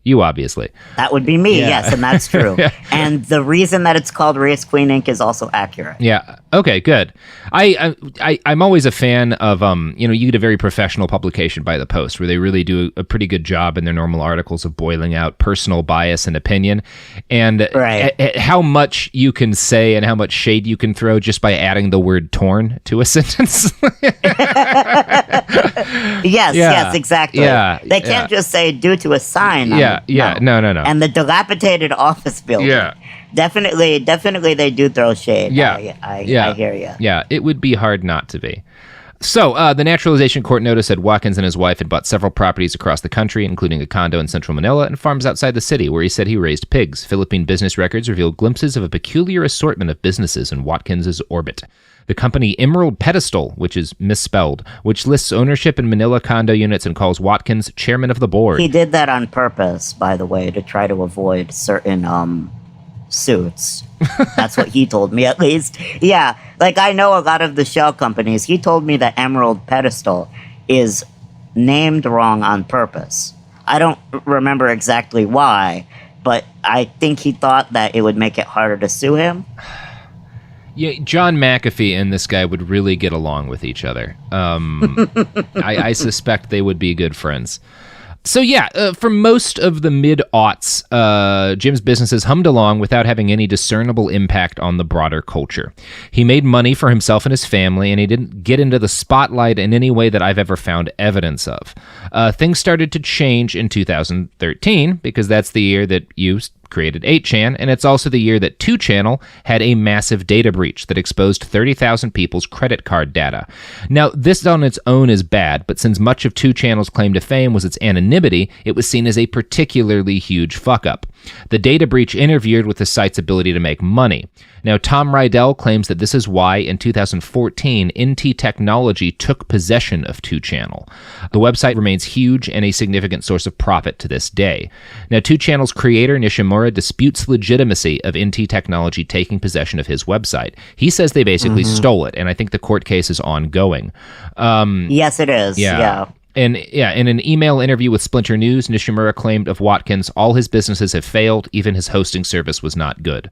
you, obviously. That would be me, yes, and that's true. And the reason that it's called Race Queen Inc. is also accurate. Yeah. Okay, good. I'm always a fan of, you get a very professional publication by the Post where they really do a pretty good job in their normal articles of boiling out personal bias and opinion, and how much you can say and how much shade you can throw just by adding the word torn to a sentence. Yes, exactly. Yeah, they can't just say due to a sign. No. And the dilapidated office building. Yeah. Definitely they do throw shade. Yeah. I hear you. Yeah, it would be hard not to be. So, the naturalization court notice said Watkins and his wife had bought several properties across the country, including a condo in central Manila and farms outside the city, where he said he raised pigs. Philippine business records revealed glimpses of a peculiar assortment of businesses in Watkins' orbit. The company Emerald Pedestal, which is misspelled, which lists ownership in Manila condo units and calls Watkins chairman of the board. He did that on purpose, by the way, to try to avoid certain suits. That's what he told me, at least. Yeah, like I know a lot of the shell companies. He told me that Emerald Pedestal is named wrong on purpose. I don't remember exactly why, but I think he thought that it would make it harder to sue him. Yeah, John McAfee and this guy would really get along with each other. I suspect they would be good friends. So yeah, for most of the mid-aughts, Jim's businesses hummed along without having any discernible impact on the broader culture. He made money for himself and his family, and he didn't get into the spotlight in any way that I've ever found evidence of. Things started to change in 2013, because that's the year that you created 8chan, and it's also the year that 2channel had a massive data breach that exposed 30,000 people's credit card data. Now, this on its own is bad, but since much of 2channel's claim to fame was its anonymity, it was seen as a particularly huge fuck-up. The data breach interfered with the site's ability to make money. Now, Tom Rydell claims that this is why, in 2014, NT Technology took possession of 2channel. The website remains huge and a significant source of profit to this day. Now, 2channel's creator, Nishimura, disputes the legitimacy of NT Technology taking possession of his website. He says they basically stole it, and I think the court case is ongoing. Yes, it is. Yeah. And in an email interview with Splinter News, Nishimura claimed of Watkins, all his businesses have failed, even his hosting service was not good.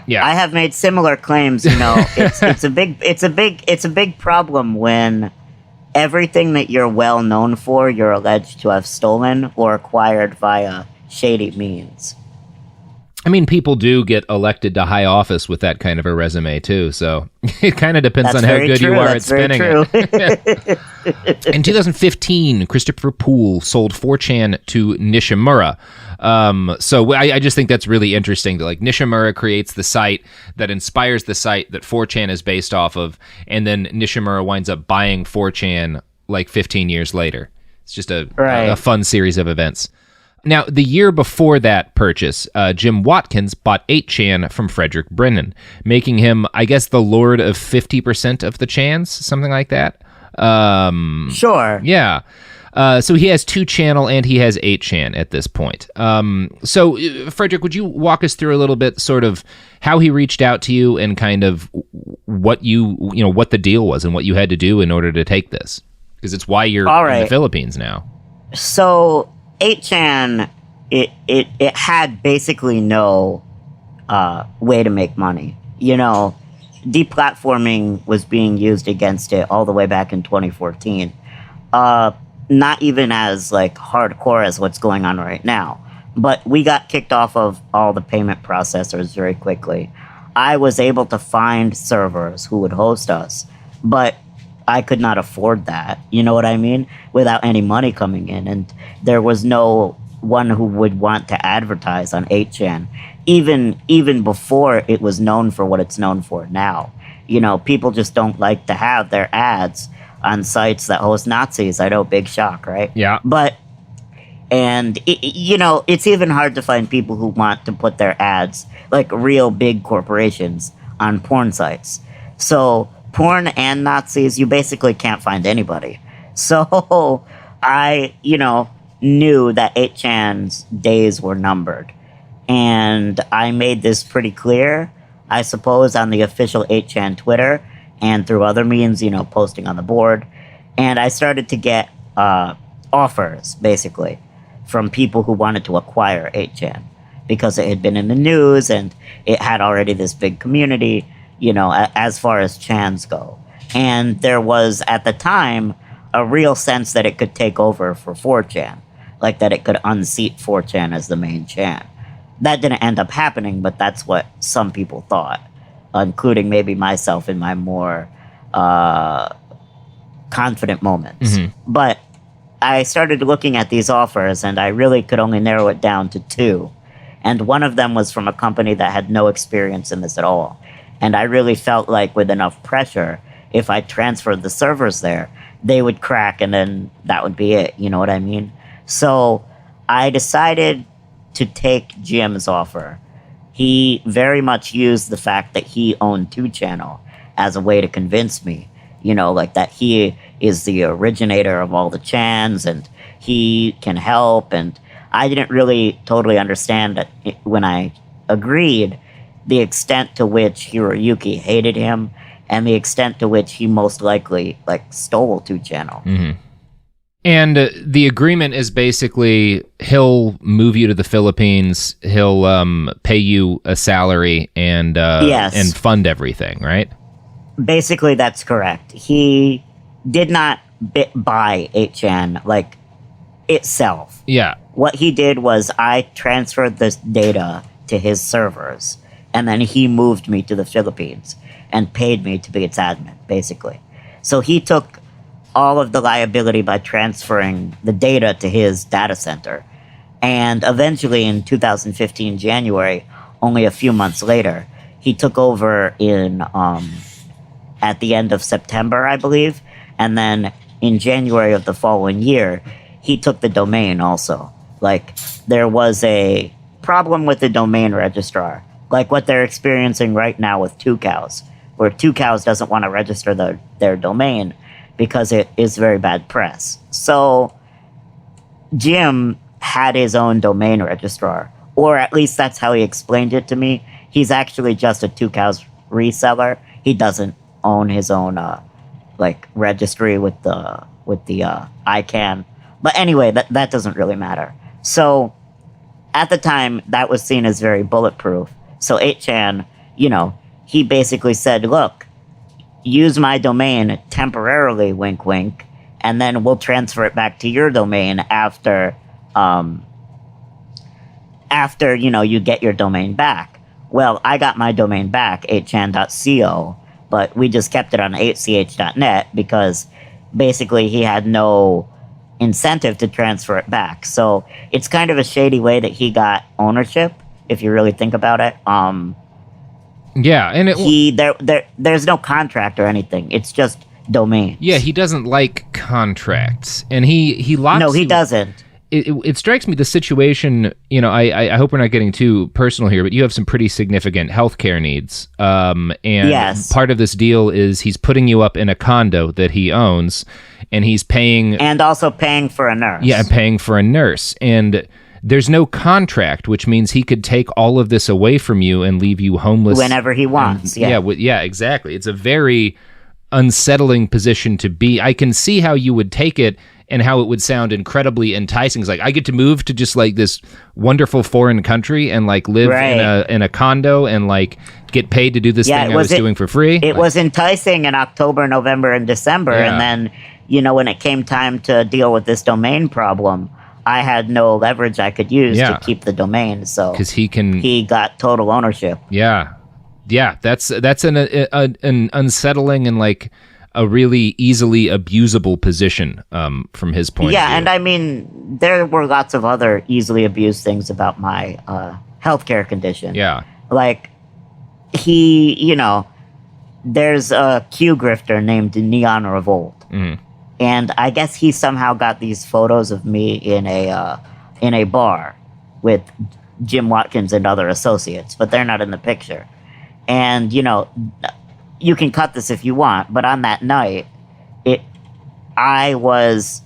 Yeah, I have made similar claims. You know, it's a big problem when everything that you're well known for, you're alleged to have stolen or acquired via shady means. I mean, people do get elected to high office with that kind of a resume too, so it kind of depends on how good you are at spinning it. In 2015, Christopher Poole sold 4chan to Nishimura. So I just think that's really interesting that like Nishimura creates the site that inspires the site that 4chan is based off of, and then Nishimura winds up buying 4chan like 15 years later. It's just a fun series of events. Now, the year before that purchase, Jim Watkins bought 8chan from Frederick Brennan, making him, I guess, the lord of 50% of the chans, something like that. Sure. Yeah. So he has 2channel and he has 8chan at this point. So, Frederick, would you walk us through a little bit sort of how he reached out to you and kind of what what the deal was and what you had to do in order to take this? Because it's why you're in the Philippines now. So 8chan, it had basically no way to make money. You know, deplatforming was being used against it all the way back in 2014. Not even as like hardcore as what's going on right now. But we got kicked off of all the payment processors very quickly. I was able to find servers who would host us, but I could not afford that, you know what I mean? Without any money coming in. And there was no one who would want to advertise on 8chan, even before it was known for what it's known for now. You know, people just don't like to have their ads on sites that host Nazis. I know, big shock, right? Yeah. It's even hard to find people who want to put their ads, like real big corporations, on porn sites. So porn and Nazis, you basically can't find anybody. So I, knew that 8chan's days were numbered. And I made this pretty clear, I suppose, on the official 8chan Twitter and through other means, posting on the board. And I started to get offers, basically, from people who wanted to acquire 8chan because it had been in the news and it had already this big community, as far as chans go. And there was, at the time, a real sense that it could take over for 4chan, like that it could unseat 4chan as the main chan. That didn't end up happening, but that's what some people thought, including maybe myself in my more confident moments. Mm-hmm. But I started looking at these offers, and I really could only narrow it down to two. And one of them was from a company that had no experience in this at all. And I really felt like with enough pressure, if I transferred the servers there, they would crack and then that would be it. You know what I mean? So I decided to take Jim's offer. He very much used the fact that he owned 2channel as a way to convince me, you know, like that he is the originator of all the 8chan's and he can help. And I didn't really totally understand that when I agreed, the extent to which Hiroyuki hated him and the extent to which he most likely like stole 2channel. Mm-hmm. And the agreement is basically he'll move you to the Philippines, he'll pay you a salary and and fund everything, right? Basically, that's correct. He did not buy 8chan like itself. Yeah. What he did was I transferred this data to his servers, and then he moved me to the Philippines and paid me to be its admin, basically. So he took all of the liability by transferring the data to his data center. And eventually in 2015, January, only a few months later, he took over in at the end of September, I believe. And then in January of the following year, he took the domain also. Like, there was a problem with the domain registrar, like what they're experiencing right now with 2cows, where 2cows doesn't want to register their domain because it is very bad press. So Jim had his own domain registrar, or at least that's how he explained it to me. He's actually just a 2cows reseller. He doesn't own his own like registry with the ICANN. But anyway, that doesn't really matter. So at the time, that was seen as very bulletproof. So 8chan, you know, he basically said, look, use my domain temporarily, wink, wink, and then we'll transfer it back to your domain after, you know, you get your domain back. Well, I got my domain back, 8chan.co, but we just kept it on 8ch.net because basically he had no incentive to transfer it back. So it's kind of a shady way that he got ownership, if you really think about it. Yeah, and there's no contract or anything. It's just domain. Yeah, he doesn't like contracts, and he locks. No, he doesn't. It strikes me the situation. You know, I hope we're not getting too personal here, but you have some pretty significant healthcare needs. And yes. Part of this deal is he's putting you up in a condo that he owns, and he's paying and also paying for a nurse. Yeah, paying for a nurse, and there's no contract, which means he could take all of this away from you and leave you homeless whenever he wants. Yeah, exactly. It's a very unsettling position to be. I can see how you would take it and how it would sound incredibly enticing. It's like, I get to move to just like this wonderful foreign country and like live in a condo and like get paid to do this thing I was doing for free. It was enticing in October, November, and December. Yeah. And then, you know, when it came time to deal with this domain problem, I had no leverage I could use to keep the domain, so because he got total ownership. Yeah, that's an unsettling and like a really easily abusable position from his point of view. Yeah, and I mean, there were lots of other easily abused things about my healthcare condition. Yeah, like you know, there's a Q grifter named Neon Revolt. Mm-hmm. And I guess he somehow got these photos of me in a bar with Jim Watkins and other associates, but they're not in the picture. And, you know, you can cut this if you want, but on that night, I was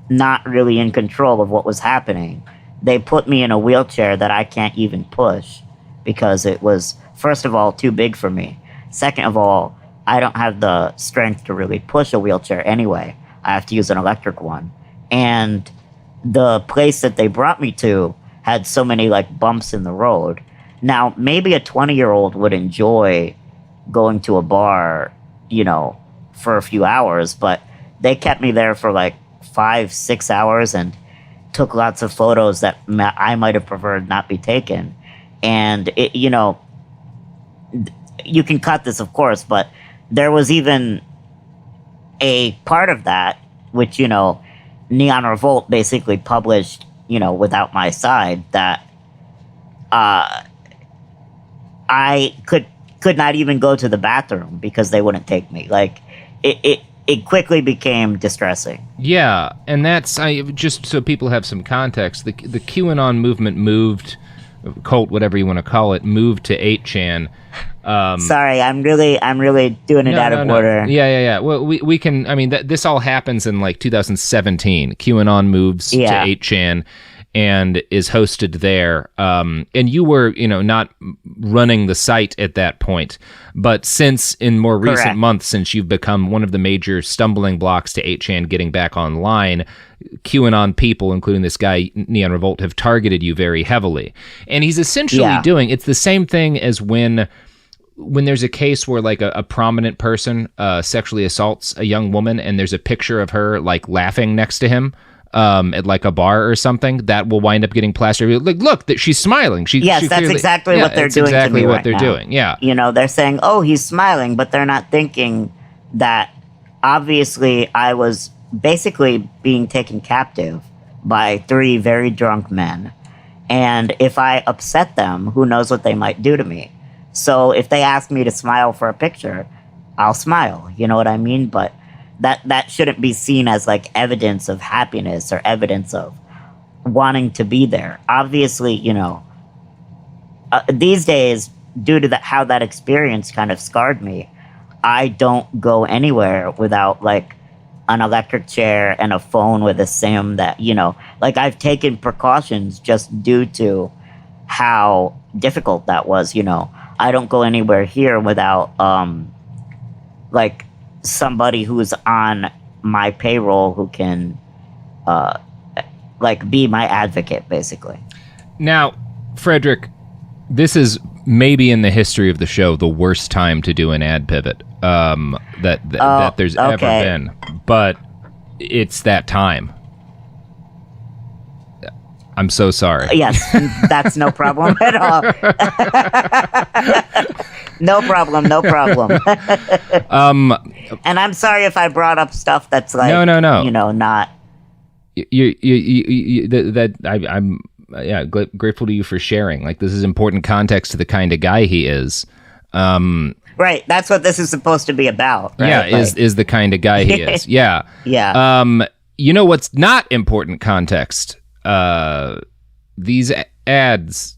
not really in control of what was happening. They put me in a wheelchair that I can't even push because it was, first of all, too big for me. Second of all, I don't have the strength to really push a wheelchair anyway. I have to use an electric one. And the place that they brought me to had so many like bumps in the road. Now, maybe a 20-year-old would enjoy going to a bar, you know, for a few hours, but they kept me there for like 5-6 hours and took lots of photos that I might have preferred not be taken. And, it, you know, you can cut this, of course, but there was even a part of that, which, you know, Neon Revolt basically published, you know, without my side, that I could could not even go to the bathroom because they wouldn't take me. Like, it quickly became distressing. Yeah, and that's just so people have some context. The QAnon movement moved, cult, whatever you want to call it, moved to 8chan. Sorry, I'm really doing it out of order. Yeah. Well, we can. I mean, this all happens in like 2017. QAnon moves to 8chan and is hosted there. And you were, not running the site at that point. But since in more recent months, since you've become one of the major stumbling blocks to 8chan getting back online, QAnon people, including this guy, Neon Revolt, have targeted you very heavily. And he's essentially doing, it's the same thing as when there's a case where like a prominent person sexually assaults a young woman and there's a picture of her like laughing next to him at like a bar or something, that will wind up getting plastered. Like, look, that she's smiling. That's clearly, exactly what they're doing. Exactly to me what right they're now. doing. Yeah. They're saying, "Oh, he's smiling," but they're not thinking that obviously I was basically being taken captive by 3 very drunk men, and if I upset them, who knows what they might do to me. So if they ask me to smile for a picture, I'll smile. You know what I mean? But that shouldn't be seen as like evidence of happiness or evidence of wanting to be there. Obviously, these days, due to how that experience kind of scarred me, I don't go anywhere without like an electric chair and a phone with a SIM that, like I've taken precautions just due to how difficult that was. I don't go anywhere here without like somebody who's on my payroll who can like be my advocate, basically. Now, Frederick, this is maybe in the history of the show the worst time to do an ad pivot that there's ever been, but it's that time. I'm so sorry. Yes, that's no problem at all. No problem. And I'm sorry if I brought up stuff that's like no. Not. I'm grateful to you for sharing. Like, this is important context to the kind of guy he is. Right, that's what this is supposed to be about. Right? Yeah, is the kind of guy he is. Yeah. Yeah. What's not important context? These ads.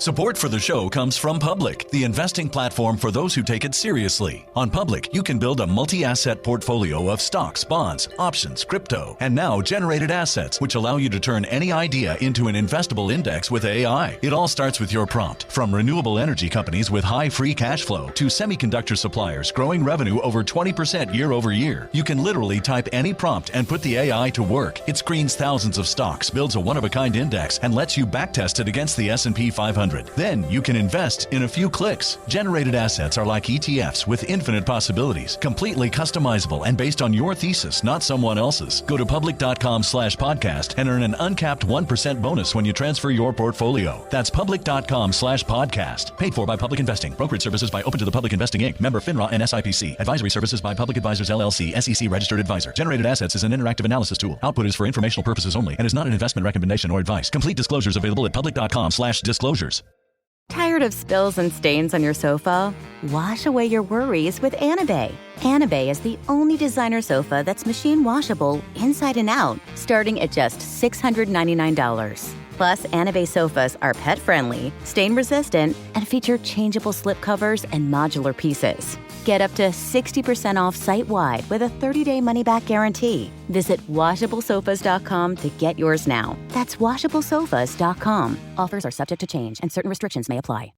Support for the show comes from Public, the investing platform for those who take it seriously. On Public, you can build a multi-asset portfolio of stocks, bonds, options, crypto, and now generated assets, which allow you to turn any idea into an investable index with AI. It all starts with your prompt. From renewable energy companies with high free cash flow to semiconductor suppliers growing revenue over 20% year over year, you can literally type any prompt and put the AI to work. It screens thousands of stocks, builds a one-of-a-kind index, and lets you backtest it against the S&P 500. Then you can invest in a few clicks. Generated assets are like ETFs with infinite possibilities, completely customizable and based on your thesis, not someone else's. Go to public.com/podcast and earn an uncapped 1% bonus when you transfer your portfolio. That's public.com/podcast. Paid for by Public Investing. Brokerage services by Open to the Public Investing Inc. Member FINRA and SIPC. Advisory services by Public Advisors LLC, SEC registered advisor. Generated assets is an interactive analysis tool. Output is for informational purposes only and is not an investment recommendation or advice. Complete disclosures available at public.com/disclosures. Tired of spills and stains on your sofa? Wash away your worries with Anabay. Anabay is the only designer sofa that's machine washable inside and out, starting at just $699. Plus, Anabay sofas are pet-friendly, stain-resistant, and feature changeable slipcovers and modular pieces. Get up to 60% off site-wide with a 30-day money-back guarantee. Visit washablesofas.com to get yours now. That's washablesofas.com. Offers are subject to change and certain restrictions may apply.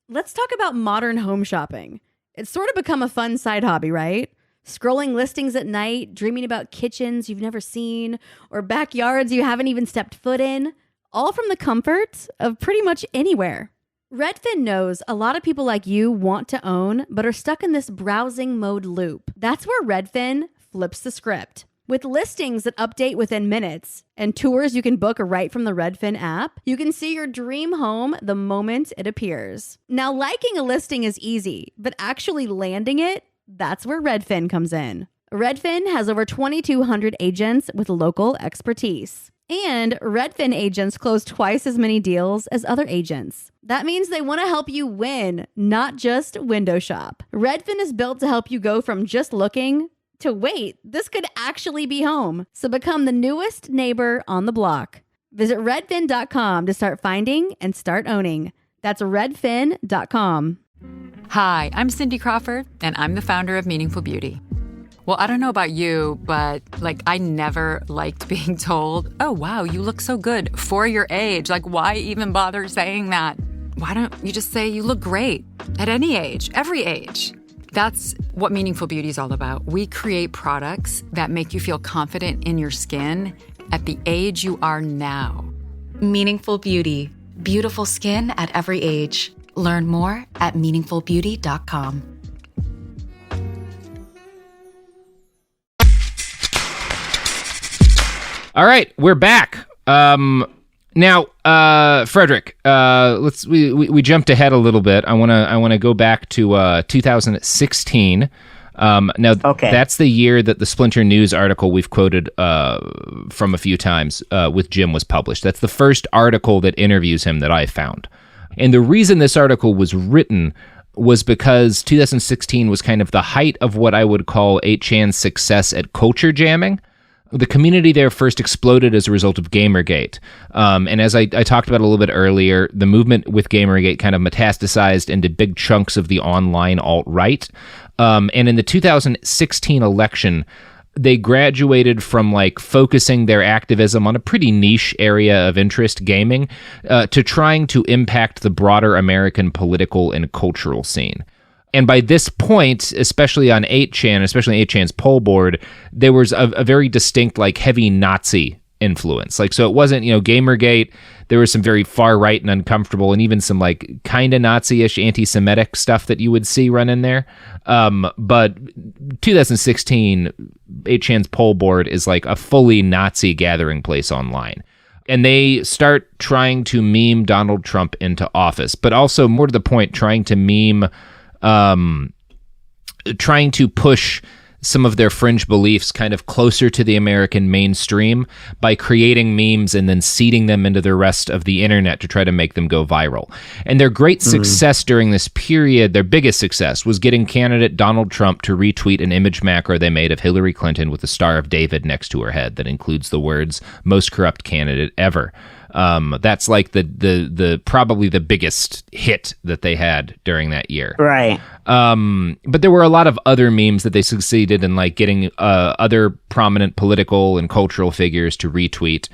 Let's talk about modern home shopping. It's sort of become a fun side hobby, right? Scrolling listings at night, dreaming about kitchens you've never seen, or backyards you haven't even stepped foot in, all from the comfort of pretty much anywhere. Redfin knows a lot of people like you want to own, but are stuck in this browsing mode loop. That's where Redfin flips the script. With listings that update within minutes and tours you can book right from the Redfin app, you can see your dream home the moment it appears. Now, liking a listing is easy, but actually landing it, that's where Redfin comes in. Redfin has over 2,200 agents with local expertise. And Redfin agents close twice as many deals as other agents. That means they want to help you win, not just window shop. Redfin is built to help you go from just looking to wait, this could actually be home. So become the newest neighbor on the block. Visit redfin.com to start finding and start owning. That's redfin.com. Hi, I'm Cindy Crawford, and I'm the founder of Meaningful Beauty. Well, I don't know about you, but I never liked being told, oh, wow, you look so good for your age. Why even bother saying that? Why don't you just say you look great at any age, every age? That's what Meaningful Beauty is all about. We create products that make you feel confident in your skin at the age you are now. Meaningful Beauty. Beautiful skin at every age. Learn more at meaningfulbeauty.com. All right, we're back. Now, Frederick, we jumped ahead a little bit. I wanna go back to 2016. That's the year that the Splinter News article we've quoted from a few times with Jim was published. That's the first article that interviews him that I found. And the reason this article was written was because 2016 was kind of the height of what I would call 8chan's success at culture jamming. The community there first exploded as a result of Gamergate. And as I talked about a little bit earlier, the movement with Gamergate kind of metastasized into big chunks of the online alt-right. And in the 2016 election, they graduated from focusing their activism on a pretty niche area of interest, gaming, to trying to impact the broader American political and cultural scene. And by this point, especially on 8chan, especially 8chan's poll board, there was a very distinct, heavy Nazi influence. So it wasn't, Gamergate. There was some very far right and uncomfortable, and even some kind of Nazi-ish anti-Semitic stuff that you would see run in there. But 2016, 8chan's poll board is a fully Nazi gathering place online. And they start trying to meme Donald Trump into office, but also more to the point, trying to meme. Trying to push some of their fringe beliefs kind of closer to the American mainstream by creating memes and then seeding them into the rest of the internet to try to make them go viral. And their great success during this period, their biggest success, was getting candidate Donald Trump to retweet an image macro they made of Hillary Clinton with the Star of David next to her head that includes the words, "most corrupt candidate ever." That's the probably the biggest hit that they had during that year. Right. But there were a lot of other memes that they succeeded in getting other prominent political and cultural figures to retweet.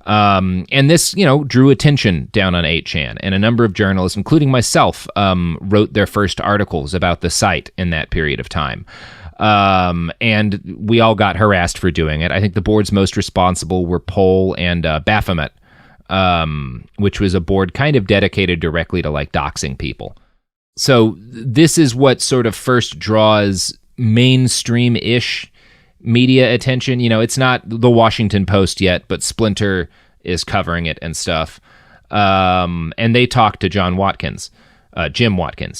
And this, drew attention down on 8chan, and a number of journalists, including myself, wrote their first articles about the site in that period of time. And we all got harassed for doing it. I think the boards most responsible were Poll and Baphomet. Which was a board kind of dedicated directly to doxing people. So this is what sort of first draws mainstream-ish media attention. It's not the Washington Post yet, but Splinter is covering it and stuff. And they talked to Jim Watkins,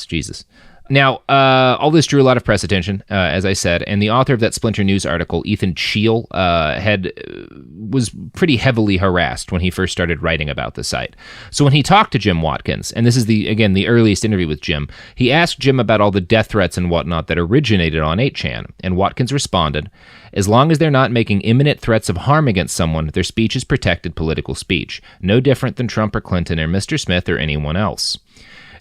Jesus. Now, all this drew a lot of press attention, as I said, and the author of that Splinter News article, Ethan Scheel, was pretty heavily harassed when he first started writing about the site. So when he talked to Jim Watkins, and this is the earliest interview with Jim, he asked Jim about all the death threats and whatnot that originated on 8chan, and Watkins responded, "As long as they're not making imminent threats of harm against someone, their speech is protected political speech, no different than Trump or Clinton or Mr. Smith or anyone else."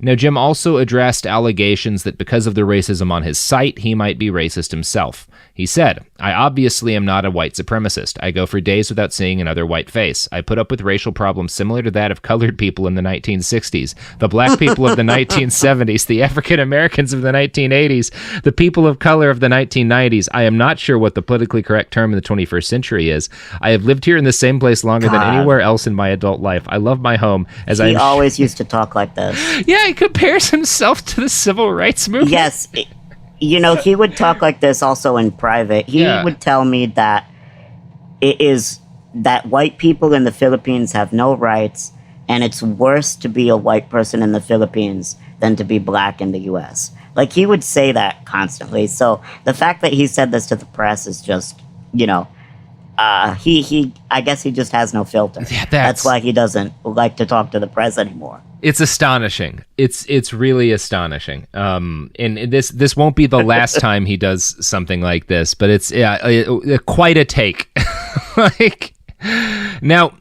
Now, Jim also addressed allegations that because of the racism on his site, he might be racist himself. He said, "I obviously am not a white supremacist. I go for days without seeing another white face. I put up with racial problems similar to that of colored people in the 1960s, the black people of the 1970s, the African Americans of the 1980s, the people of color of the 1990s. I am not sure what the politically correct term in the 21st century is. I have lived here in the same place longer than anywhere else in my adult life. I love my home." He always used to talk like this. Yeah, he compares himself to the civil rights movement. Yes. He would talk like this also in private. He would tell me that it is that white people in the Philippines have no rights, and it's worse to be a white person in the Philippines than to be black in the U.S. He would say that constantly. So the fact that he said this to the press is just, I guess he just has no filter. Yeah, that's why he doesn't like to talk to the press anymore. It's astonishing. It's really astonishing. And this won't be the last time he does something like this, but it's quite a take. Now,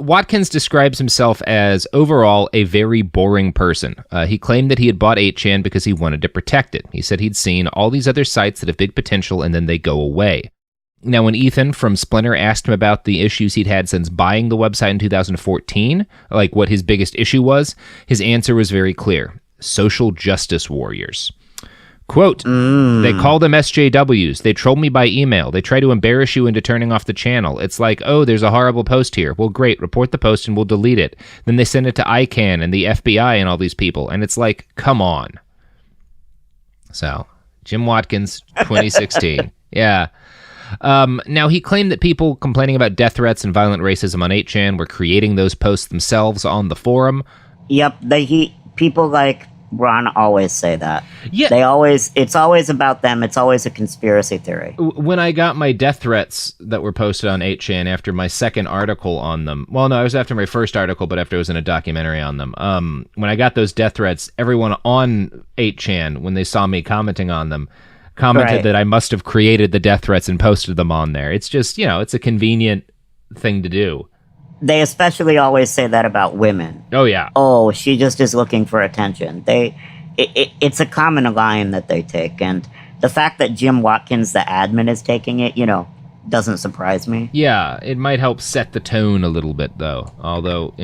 Watkins describes himself as overall a very boring person. He claimed that he had bought 8chan because he wanted to protect it. He said he'd seen all these other sites that have big potential and then they go away. Now, when Ethan from Splinter asked him about the issues he'd had since buying the website in 2014, like what his biggest issue was, his answer was very clear. Social justice warriors. Quote, They call them SJWs. They troll me by email. They try to embarrass you into turning off the channel. It's like, oh, there's a horrible post here. Well, great. Report the post and we'll delete it. Then they send it to ICANN and the FBI and all these people. And it's like, come on. So, Jim Watkins, 2016. Yeah. Now, he claimed that people complaining about death threats and violent racism on 8chan were creating those posts themselves on the forum. Yep, people like Ron always say that. Yeah. It's always about them. It's always a conspiracy theory. When I got my death threats that were posted on 8chan after my second article on them, well, no, it was after my first article, but after it was in a documentary on them. When I got those death threats, everyone on 8chan, when they saw me commenting on them, commented that I must have created the death threats and posted them on there. It's just, it's a convenient thing to do. They especially always say that about women. Oh, yeah. Oh, she just is looking for attention. It's a common line that they take. And the fact that Jim Watkins, the admin, is taking it, doesn't surprise me. Yeah, it might help set the tone a little bit, though. Although,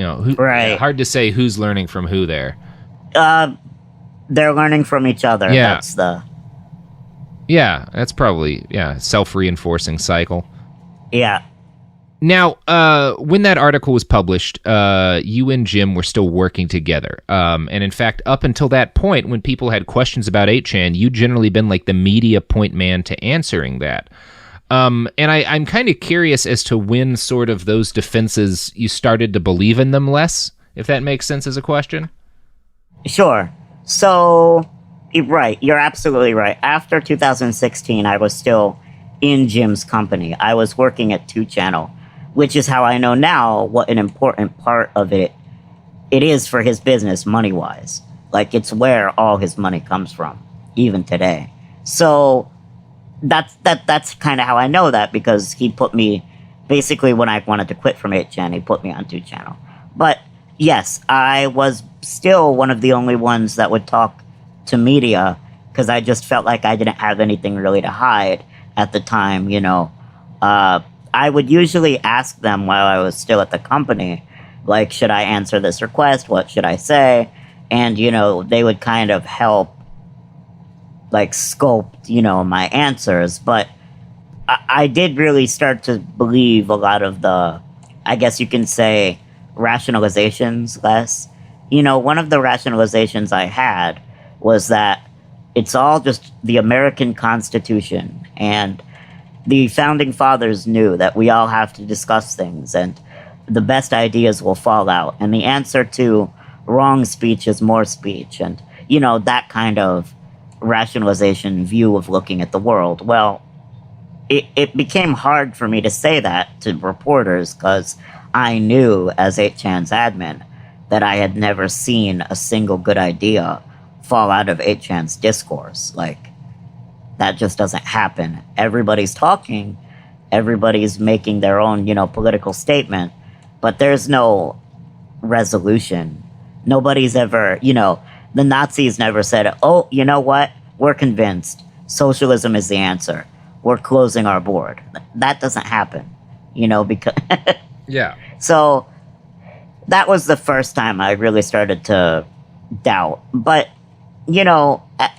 hard to say who's learning from who there. They're learning from each other. Yeah. That's probably, self-reinforcing cycle. Yeah. Now, when that article was published, you and Jim were still working together. And in fact, up until that point, when people had questions about 8chan, you'd generally been like the media point man to answering that. And I'm kind of curious as to when sort of those defenses, you started to believe in them less, if that makes sense as a question. Sure. So... Right, you're absolutely right. After 2016, I was still in Jim's company. I was working at 2channel, which is how I know now what an important part of it is for his business money-wise. Like, it's where all his money comes from, even today. So that's kind of how I know that, because he put me, basically when I wanted to quit from 8chan, he put me on 2channel. But yes, I was still one of the only ones that would talk to media, because I just felt like I didn't have anything really to hide at the time. I would usually ask them while I was still at the company, like, should I answer this request? What should I say? And, they would kind of help, like, sculpt, my answers. But I did really start to believe a lot of the, I guess you can say, rationalizations less. One of the rationalizations I had was that it's all just the American Constitution, and the Founding Fathers knew that we all have to discuss things, and the best ideas will fall out, and the answer to wrong speech is more speech, and, that kind of rationalization view of looking at the world. Well, it became hard for me to say that to reporters, because I knew, as 8chan's admin, that I had never seen a single good idea fall out of 8chan's discourse. Like, that just doesn't happen. Everybody's talking, everybody's making their own, political statement, but there's no resolution. Nobody's ever, the Nazis never said, oh, you know what? We're convinced socialism is the answer. We're closing our board. That doesn't happen, because... Yeah. So, that was the first time I really started to doubt. But,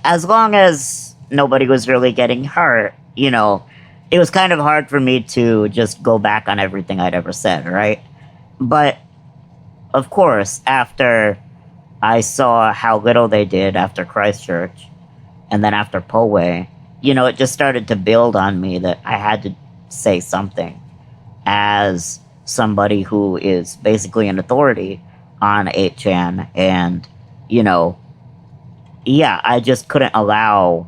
as long as nobody was really getting hurt, it was kind of hard for me to just go back on everything I'd ever said, right? But, of course, after I saw how little they did after Christchurch, and then after Poway, it just started to build on me that I had to say something as somebody who is basically an authority on 8chan, and, I just couldn't allow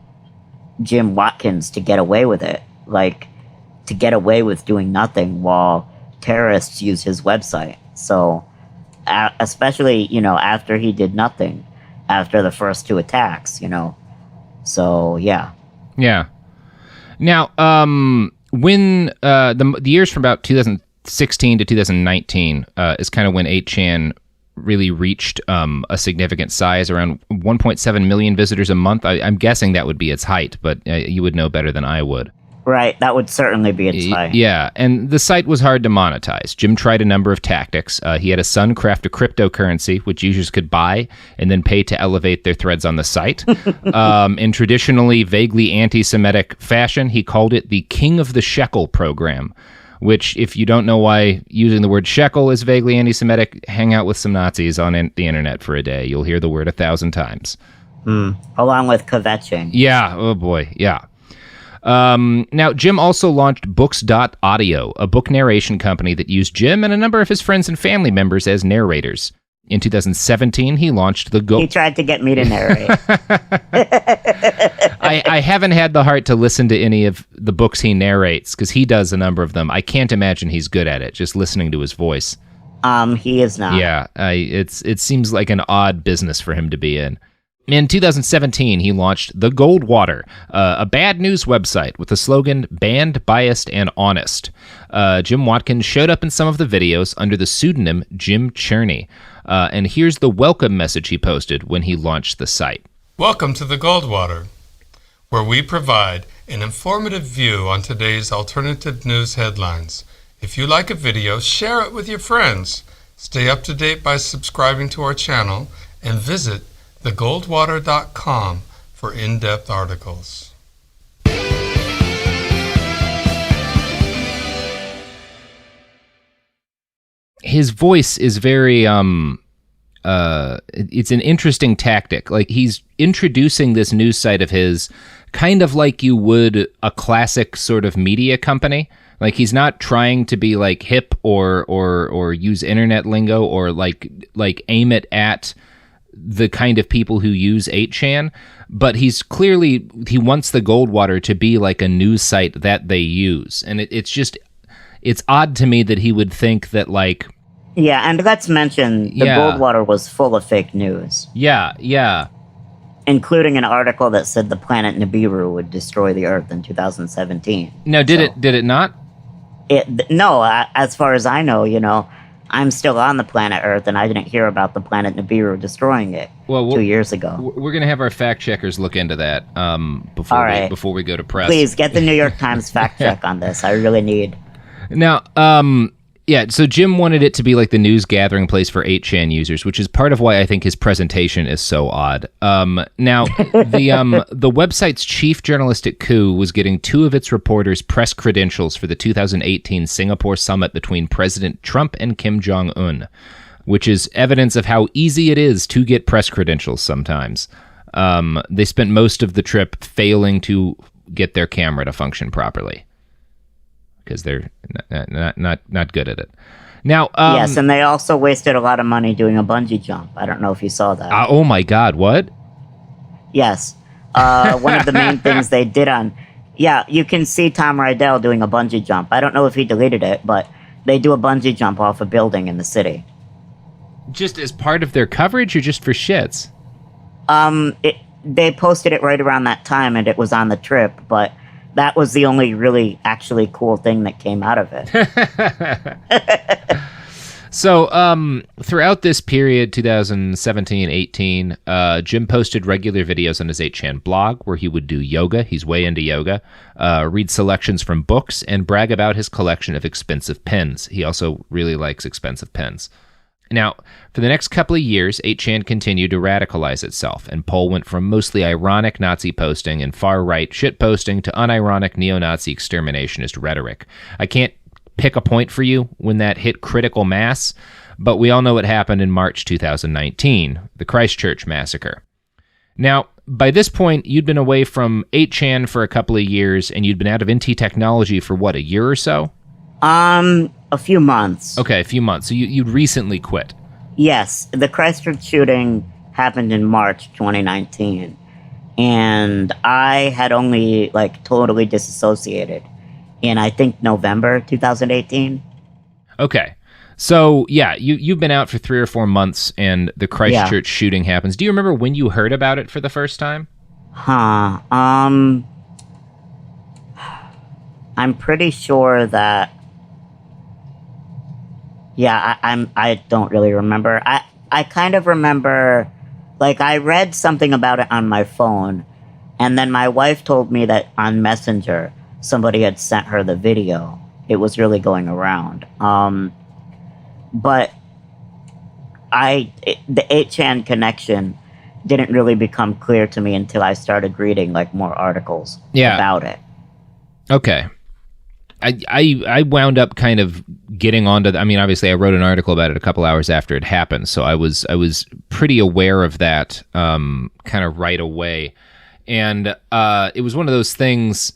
Jim Watkins to get away with it. Like, to get away with doing nothing while terrorists use his website. So, especially, after he did nothing after the first 2 attacks, So, yeah. Yeah. Now, when the years from about 2016 to 2019 is kind of when 8chan really reached a significant size, around 1.7 million visitors a month. I'm guessing that would be its height, but you would know better than I would. Right, that would certainly be its height. Yeah, and the site was hard to monetize. Jim tried a number of tactics. He had his son craft a cryptocurrency, which users could buy and then pay to elevate their threads on the site. In traditionally vaguely anti-Semitic fashion, he called it the King of the Shekel program, which, if you don't know why using the word shekel is vaguely anti-Semitic, hang out with some Nazis on the internet for a day. You'll hear the word 1,000 times. Along with kvetching. Yeah, oh boy, yeah. Now, Jim also launched Books.audio, a book narration company that used Jim and a number of his friends and family members as narrators. In 2017, he launched He tried to get me to narrate. I haven't had the heart to listen to any of the books he narrates, because he does a number of them. I can't imagine he's good at it, just listening to his voice. He is not. Yeah, it seems like an odd business for him to be in. In 2017, he launched The Goldwater, a bad news website with the slogan, Banned, Biased, and Honest. Jim Watkins showed up in some of the videos under the pseudonym Jim Cherney. And here's the welcome message he posted when he launched the site. Welcome to The Goldwater, where we provide an informative view on today's alternative news headlines. If you like a video, share it with your friends. Stay up to date by subscribing to our channel and visit thegoldwater.com for in-depth articles. His voice is very, it's an interesting tactic. Like, he's introducing this news site of his kind of like you would a classic sort of media company. Like, he's not trying to be like hip or use internet lingo or like aim it at the kind of people who use 8chan, but he wants the Goldwater to be like a news site that they use. And it's odd to me that he would think that, like... Yeah, and let's mention the Goldwater was full of fake news. Yeah. Including an article that said the planet Nibiru would destroy the Earth in 2017. No, did it not? No, as far as I know, I'm still on the planet Earth, and I didn't hear about the planet Nibiru destroying it 2 years ago. We're going to have our fact checkers look into that before we go to press. Please, get the New York Times fact check on this. I really need... Now, so Jim wanted it to be like the news gathering place for 8chan users, which is part of why I think his presentation is so odd. Now, the website's chief journalistic coup was getting 2 of its reporters press credentials for the 2018 Singapore summit between President Trump and Kim Jong-un, which is evidence of how easy it is to get press credentials sometimes. They spent most of the trip failing to get their camera to function properly, because they're not good at it. Now, yes, and they also wasted a lot of money doing a bungee jump. I don't know if you saw that. Oh my God, what? Yes. One of the main things they did you can see Tom Rydell doing a bungee jump. I don't know if he deleted it, but they do a bungee jump off a building in the city. Just as part of their coverage, or just for shits? They posted it right around that time, and it was on the trip, but that was the only really actually cool thing that came out of it. So, throughout this period, 2017-18, Jim posted regular videos on his 8chan blog where he would do yoga. He's way into yoga. Read selections from books and brag about his collection of expensive pens. He also really likes expensive pens. Now, for the next couple of years, 8chan continued to radicalize itself, and Poll went from mostly ironic Nazi posting and far-right shitposting to unironic neo-Nazi exterminationist rhetoric. I can't pick a point for you when that hit critical mass, but we all know what happened in March 2019, the Christchurch massacre. Now, by this point, you'd been away from 8chan for a couple of years, and you'd been out of NT technology for, what, a year or so? A few months. Okay, a few months. So you'd recently quit. Yes, the Christchurch shooting happened in March 2019, and I had only, totally disassociated. in, I think, November 2018. Okay. So, yeah, you've been out for 3 or 4 months, and the Christchurch shooting happens. Do you remember when you heard about it for the first time? I'm pretty sure that... Yeah, I don't really remember. I kind of remember, like, I read something about it on my phone, and then my wife told me that on Messenger, somebody had sent her the video. It was really going around. But the 8chan connection didn't really become clear to me until I started reading, like, more articles about it. Okay. I wound up kind of getting onto I mean, obviously I wrote an article about it a couple hours after it happened, so I was pretty aware of that kind of right away. And it was one of those things,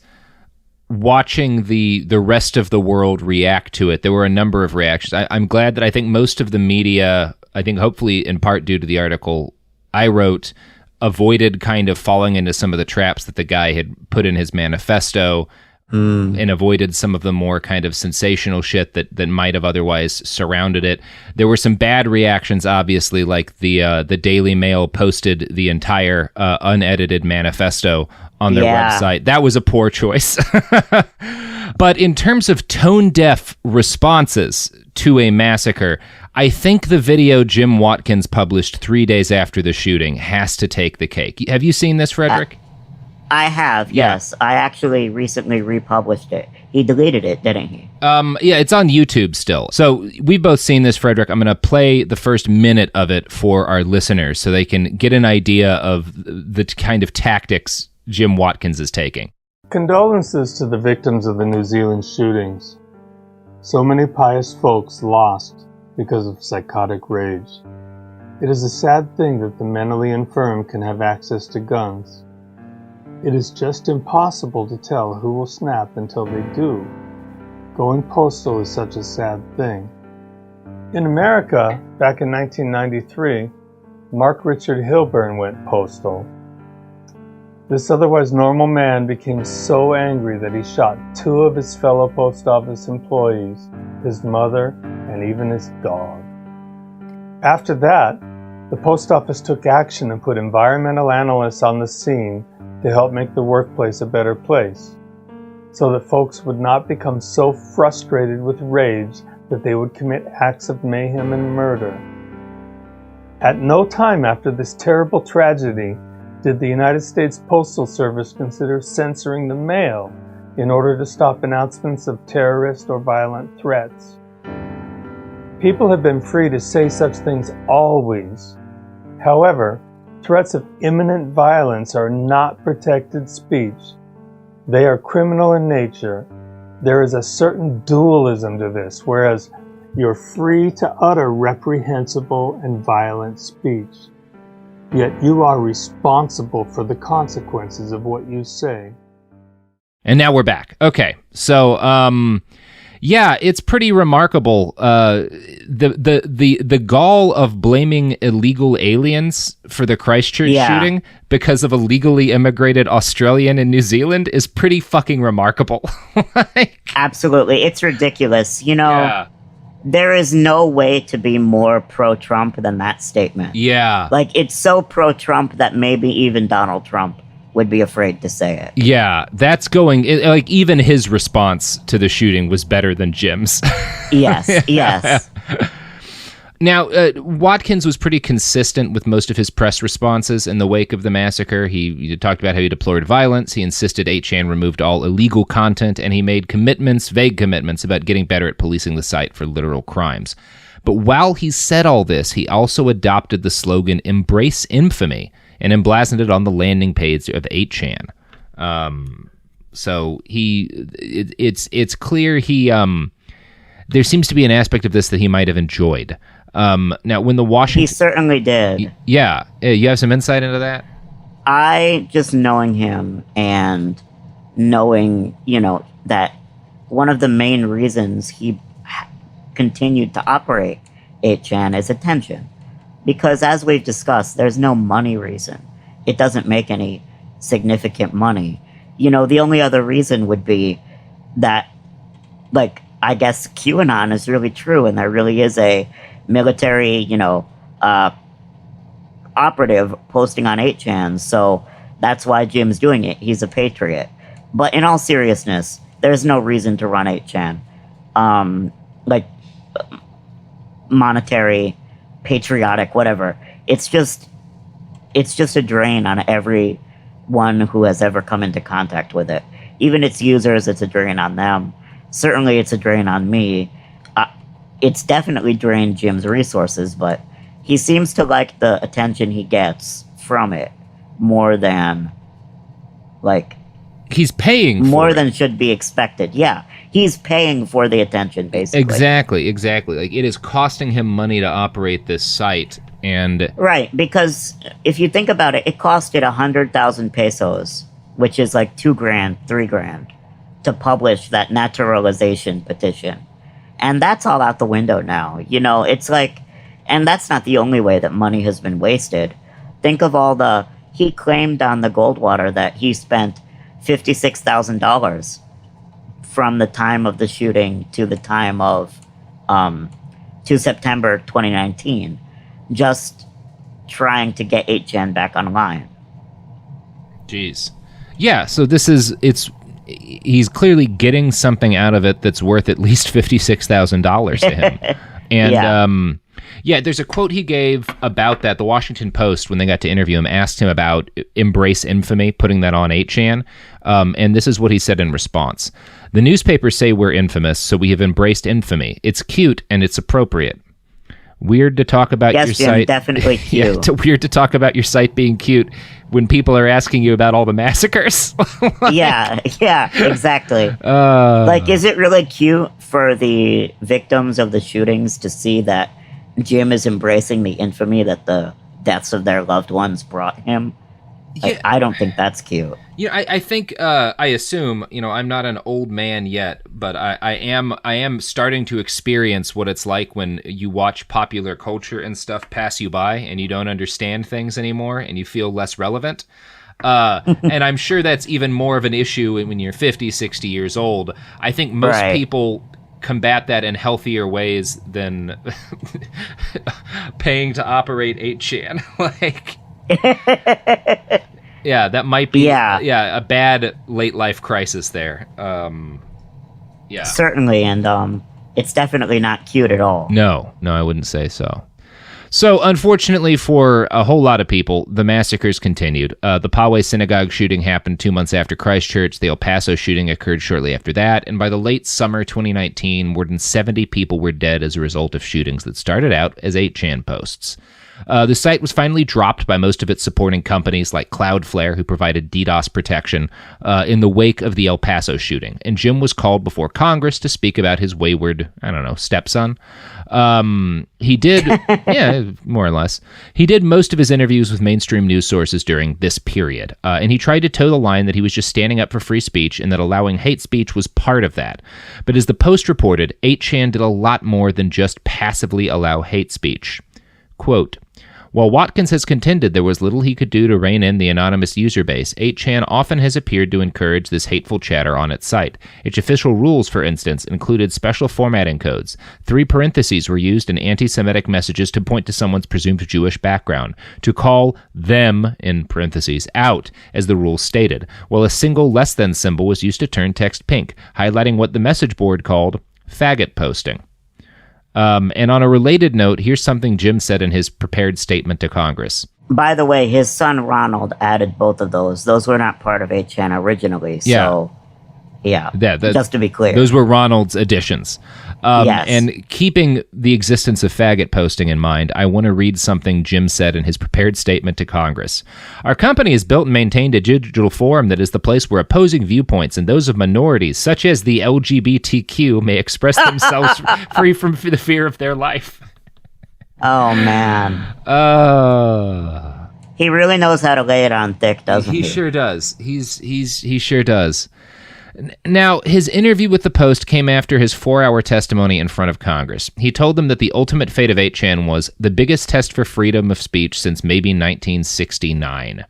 watching the rest of the world react to it. There were a number of reactions. I'm glad that I think most of the media, I think hopefully in part due to the article I wrote, avoided kind of falling into some of the traps that the guy had put in his manifesto. And avoided some of the more kind of sensational shit that might have otherwise surrounded it. There were some bad reactions, obviously, like the Daily Mail posted the entire unedited manifesto on their website. That was a poor choice. But in terms of tone-deaf responses to a massacre, I think the video Jim Watkins published 3 days after the shooting has to take the cake. Have you seen this, Frederick? I have, yes. I actually recently republished it. He deleted it, didn't he? Yeah, it's on YouTube still. So we've both seen this, Frederick. I'm going to play the first minute of it for our listeners so they can get an idea of the kind of tactics Jim Watkins is taking. Condolences to the victims of the New Zealand shootings. So many pious folks lost because of psychotic rage. It is a sad thing that the mentally infirm can have access to guns. It is just impossible to tell who will snap until they do. Going postal is such a sad thing. In America, back in 1993, Mark Richard Hilburn went postal. This otherwise normal man became so angry that he shot 2 of his fellow post office employees, his mother, and even his dog. After that, the post office took action and put environmental analysts on the scene to help make the workplace a better place, so that folks would not become so frustrated with rage that they would commit acts of mayhem and murder. At no time after this terrible tragedy did the United States Postal Service consider censoring the mail in order to stop announcements of terrorist or violent threats. People have been free to say such things always. However, threats of imminent violence are not protected speech. They are criminal in nature. There is a certain dualism to this, whereas you're free to utter reprehensible and violent speech. Yet you are responsible for the consequences of what you say. And now we're back. Okay, so yeah, it's pretty remarkable. The gall of blaming illegal aliens for the Christchurch shooting because of a legally immigrated Australian in New Zealand is pretty fucking remarkable. Absolutely. It's ridiculous. You know, there is no way to be more pro-Trump than that statement. Yeah. Like, it's so pro-Trump that maybe even Donald Trump would be afraid to say it. Yeah, that's going... like, even his response to the shooting was better than Jim's. Yes. Now, Watkins was pretty consistent with most of his press responses in the wake of the massacre. He talked about how he deplored violence, he insisted 8chan removed all illegal content, and he made vague commitments about getting better at policing the site for literal crimes. But while he said all this, he also adopted the slogan, "Embrace Infamy," and emblazoned it on the landing page of 8chan. So it's clear he... there seems to be an aspect of this that he might have enjoyed. Now, when the Washington... He certainly did. Yeah. You have some insight into that? Just knowing him and knowing, that one of the main reasons he continued to operate 8chan is attention. Because as we've discussed, there's no money reason. It doesn't make any significant money. The only other reason would be that like, I guess QAnon is really true, and there really is a military, operative posting on 8chan's, so that's why Jim's doing it. He's a patriot. But in all seriousness, there's no reason to run 8chan. Monetary, patriotic, whatever. It's just a drain on everyone who has ever come into contact with it. Even its users, it's a drain on them. Certainly it's a drain on me. It's definitely drained Jim's resources, but he seems to like the attention he gets from it more than, he's paying for more it. than should be expected. Yeah, he's paying for the attention, basically. Exactly. Like, it is costing him money to operate this site, and... Right, because if you think about it, it costed 100,000 pesos, which is like $2,000, $3,000, to publish that naturalization petition. And that's all out the window now. It's like... And that's not the only way that money has been wasted. Think of he claimed on the Goldwater that he spent $56,000 from the time of the shooting to the time of, to September 2019, just trying to get 8chan back online. Jeez. Yeah, so he's clearly getting something out of it that's worth at least $56,000 to him. And, yeah, there's a quote he gave about that. The Washington Post, when they got to interview him, asked him about embrace infamy, putting that on 8chan. And this is what he said in response. The newspapers say we're infamous, so we have embraced infamy. It's cute and it's appropriate. Weird to talk about your site. Yes, definitely cute. Weird to talk about your site being cute when people are asking you about all the massacres. Yeah, exactly. Is it really cute for the victims of the shootings to see that Jim is embracing the infamy that the deaths of their loved ones brought him? I don't think that's cute. I think, I assume, I'm not an old man yet, but I am starting to experience what it's like when you watch popular culture and stuff pass you by and you don't understand things anymore and you feel less relevant. And I'm sure that's even more of an issue when you're 50, 60 years old. I think most people combat that in healthier ways than paying to operate 8chan. Yeah, that might be a bad late life crisis there. Certainly, and it's definitely not cute at all. No, I wouldn't say so. So, unfortunately for a whole lot of people, the massacres continued. The Poway synagogue shooting happened 2 months after Christchurch. The El Paso shooting occurred shortly after that. And by the late summer 2019, more than 70 people were dead as a result of shootings that started out as 8chan posts. The site was finally dropped by most of its supporting companies like Cloudflare, who provided DDoS protection, in the wake of the El Paso shooting. And Jim was called before Congress to speak about his wayward, stepson. He did, more or less. He did most of his interviews with mainstream news sources during this period. And he tried to toe the line that he was just standing up for free speech and that allowing hate speech was part of that. But as the Post reported, 8chan did a lot more than just passively allow hate speech. Quote, while Watkins has contended there was little he could do to rein in the anonymous user base, 8chan often has appeared to encourage this hateful chatter on its site. Its official rules, for instance, included special formatting codes. 3 parentheses were used in anti-Semitic messages to point to someone's presumed Jewish background, to call them, in parentheses, out, as the rules stated, while a single less than symbol was used to turn text pink, highlighting what the message board called faggot posting. And on a related note, here's something Jim said in his prepared statement to Congress. By the way, his son Ronald added both of those. Those were not part of 8chan originally. So, just to be clear. Those were Ronald's additions. Yes. And keeping the existence of faggot posting in mind, I want to read something Jim said in his prepared statement to Congress. Our company has built and maintained a digital forum that is the place where opposing viewpoints and those of minorities, such as the LGBTQ, may express themselves free from the fear of their life. Oh, man. He really knows how to lay it on thick, doesn't he? He sure does. He sure does. Now, his interview with the Post came after his 4-hour testimony in front of Congress. He told them that the ultimate fate of 8chan was the biggest test for freedom of speech since maybe 1969.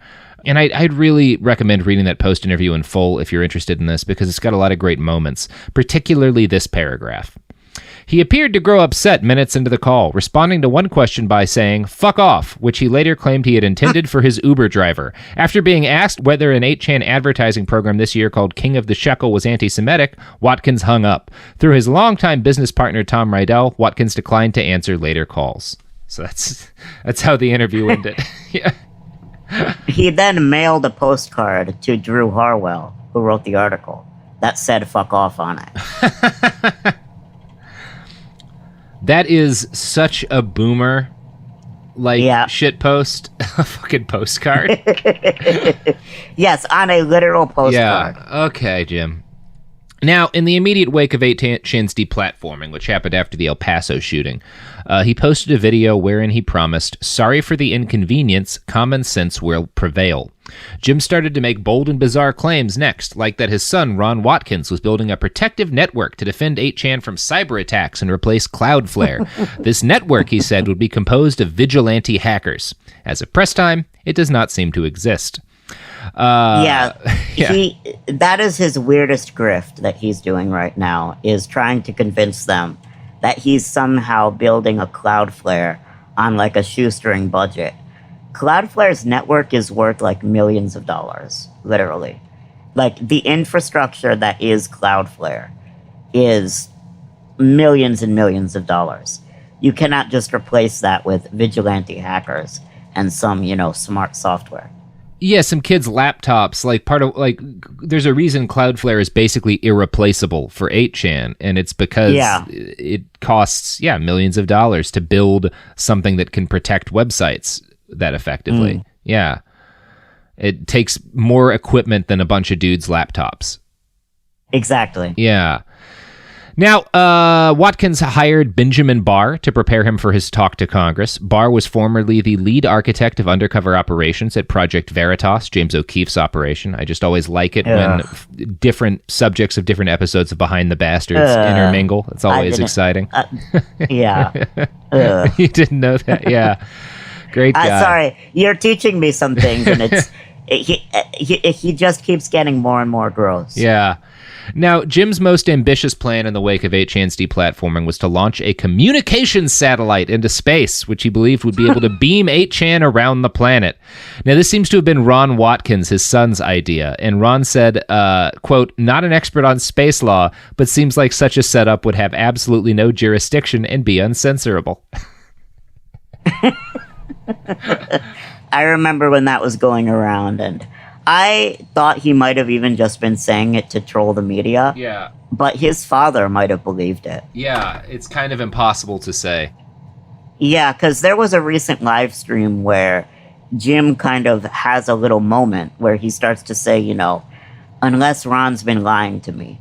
And I'd really recommend reading that post interview in full if you're interested in this, because it's got a lot of great moments, particularly this paragraph. He appeared to grow upset minutes into the call, responding to one question by saying, "Fuck off," which he later claimed he had intended for his Uber driver. After being asked whether an 8chan advertising program this year called King of the Shekel was anti-Semitic, Watkins hung up. Through his longtime business partner Tom Rydell, Watkins declined to answer later calls. So that's how the interview ended. Yeah. He then mailed a postcard to Drew Harwell, who wrote the article, that said "fuck off" on it. That is such a boomer, shit post, a fucking postcard. Yes, on a literal postcard. Yeah, okay, Jim. Now, in the immediate wake of 8chan's deplatforming, which happened after the El Paso shooting, he posted a video wherein he promised, "Sorry for the inconvenience, common sense will prevail." Jim started to make bold and bizarre claims next, like that his son, Ron Watkins, was building a protective network to defend 8chan from cyber attacks and replace Cloudflare. This network, he said, would be composed of vigilante hackers. As of press time, it does not seem to exist. That is his weirdest grift that he's doing right now, is trying to convince them that he's somehow building a Cloudflare on like a shoestring budget. Cloudflare's network is worth like millions of dollars, literally. Like the infrastructure that is Cloudflare is millions and millions of dollars. You cannot just replace that with vigilante hackers and some, smart software. Yeah, some kids' laptops, there's a reason Cloudflare is basically irreplaceable for 8chan, and it's because it costs, millions of dollars to build something that can protect websites that effectively. Yeah. It takes more equipment than a bunch of dudes' laptops. Exactly. Yeah. Now, Watkins hired Benjamin Barr to prepare him for his talk to Congress. Barr was formerly the lead architect of undercover operations at Project Veritas, James O'Keefe's operation. I just always like it when different subjects of different episodes of Behind the Bastards intermingle. It's always exciting. Yeah. You didn't know that? Yeah. Great guy. Sorry, you're teaching me some things, and he just keeps getting more and more gross. Yeah. Now, Jim's most ambitious plan in the wake of 8chan's deplatforming was to launch a communications satellite into space, which he believed would be able to beam 8chan around the planet. Now, this seems to have been Ron Watkins, his son's idea, and Ron said, quote, "Not an expert on space law, but seems like such a setup would have absolutely no jurisdiction and be uncensorable." I remember when that was going around, and I thought he might have even just been saying it to troll the media. Yeah. But his father might have believed it. Yeah, it's kind of impossible to say. Yeah, because there was a recent live stream where Jim kind of has a little moment where he starts to say, unless Ron's been lying to me.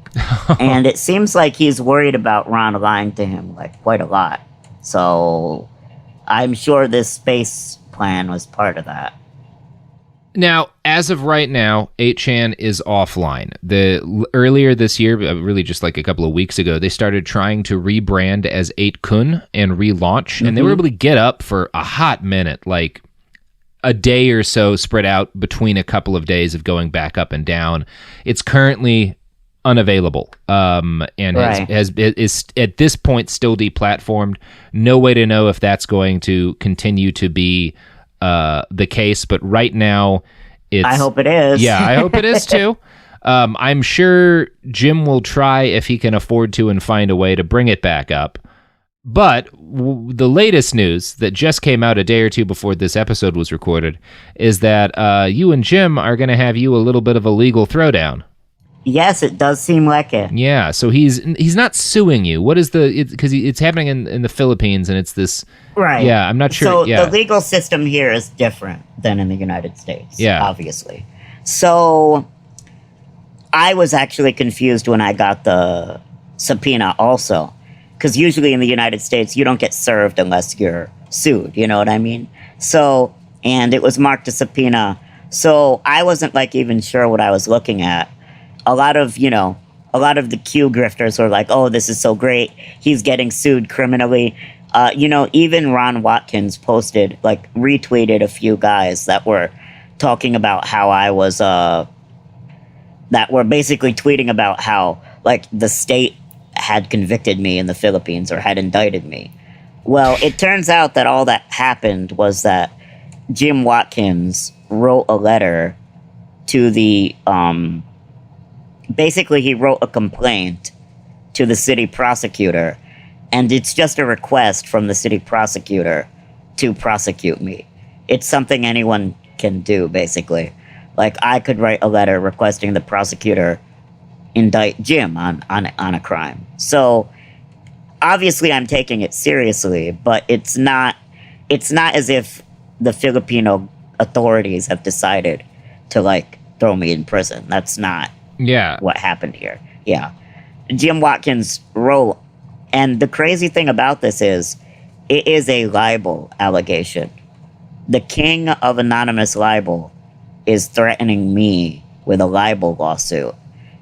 And it seems like he's worried about Ron lying to him, quite a lot. So I'm sure this space plan was part of that. Now, as of right now, 8chan is offline. Earlier this year, really just like a couple of weeks ago, they started trying to rebrand as 8kun and relaunch, and they were able to get up for a hot minute, like a day or so spread out between a couple of days of going back up and down. It's currently unavailable, and is at this point still deplatformed. No way to know if that's going to continue to be the case, but right now I hope it is. Yeah, I hope it is too. I'm sure Jim will try if he can afford to and find a way to bring it back up. But the latest news that just came out a day or two before this episode was recorded is that you and Jim are going to have you a little bit of a legal throwdown. Yes, it does seem like it. Yeah, so he's not suing you. What is because it's happening in the Philippines, and it's this. Right. Yeah, I'm not sure. So the legal system here is different than in the United States. Yeah. Obviously. So I was actually confused when I got the subpoena also, because usually in the United States you don't get served unless you're sued. You know what I mean? So, and it was marked a subpoena. So I wasn't even sure what I was looking at. A lot of the Q grifters were like, "Oh, this is so great. He's getting sued criminally." Even Ron Watkins retweeted a few guys that were talking about how I was, that were basically tweeting about how, like, the state had convicted me in the Philippines or had indicted me. Well, it turns out that all that happened was that Jim Watkins wrote a letter to the, basically he wrote a complaint to the city prosecutor, and it's just a request from the city prosecutor to prosecute me. It's something anyone can do, basically. Like, I could write a letter requesting the prosecutor indict Jim on a crime. So, obviously I'm taking it seriously, but it's not as if the Filipino authorities have decided to, like, throw me in prison. That's not what happened here. Yeah. Jim Watkins wrote, and the crazy thing about this is, it is a libel allegation. The king of anonymous libel is threatening me with a libel lawsuit.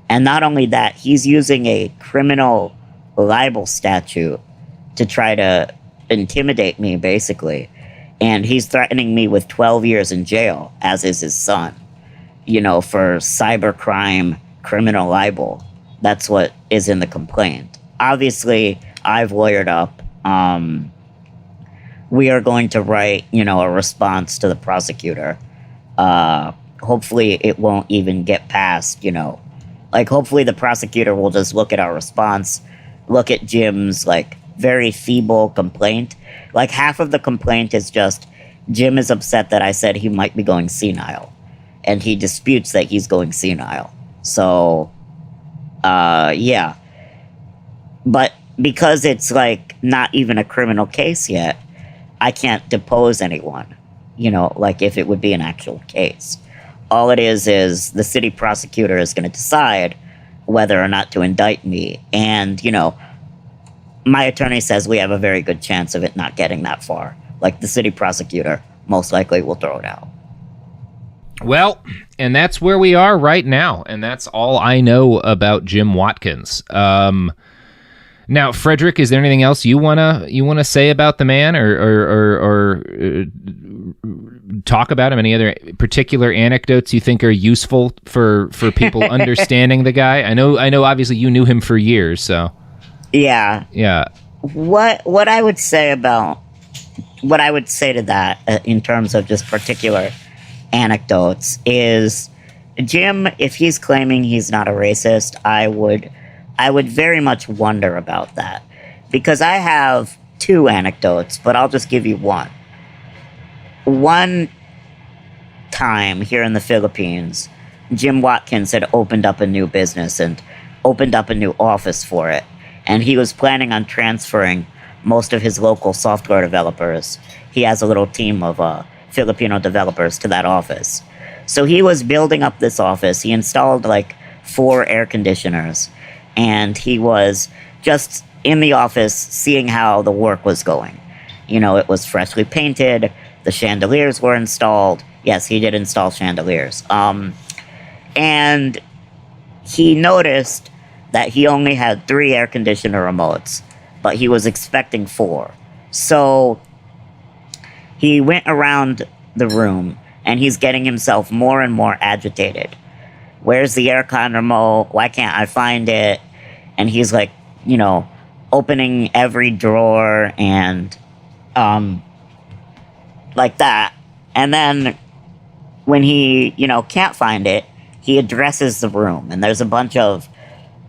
And not only that, he's using a criminal libel statute to try to intimidate me, basically. And he's threatening me with 12 years in jail, as is his son, you know, for cybercrime, criminal libel. That's what is in the complaint. Obviously, I've lawyered up. We are going to write, you know, a response to the prosecutor. Hopefully it won't even get past, you know, like, hopefully the prosecutor will just look at our response, look at Jim's, like, very feeble complaint. Like, half of the complaint is just, Jim is upset that I said he might be going senile. And he disputes that he's going senile. So, yeah. But because it's, like, not even a criminal case yet, I can't depose anyone, you know, like, if it would be an actual case. All it is the city prosecutor is going to decide whether or not to indict me. And, you know, my attorney says we have a very good chance of it not getting that far. Like, the city prosecutor most likely will throw it out. Well, and that's where we are right now. And that's all I know about Jim Watkins. Now, Frederick, is there anything else you wanna say about the man, or talk about him? Any other particular anecdotes you think are useful for people understanding the guy? I know. Obviously, you knew him for years, so yeah. What I would say to that, in terms of just particular anecdotes, is Jim, if he's claiming he's not a racist, I would very much wonder about that. Because I have two anecdotes, but I'll just give you one. One time here in the Philippines, Jim Watkins had opened up a new business and opened up a new office for it. And he was planning on transferring most of his local software developers. He has a little team of Filipino developers to that office. So he was building up this office. He installed like 4 air conditioners. And he was just in the office seeing how the work was going. You know, it was freshly painted. The chandeliers were installed. Yes, he did install chandeliers. And he noticed that he only had 3 air conditioner remotes, but he was expecting 4. So he went around the room, and he's getting himself more and more agitated. Where's the aircon remote? Why can't I find it? And he's like, you know, opening every drawer and like that. And then when he, you know, can't find it, he addresses the room. And there's a bunch of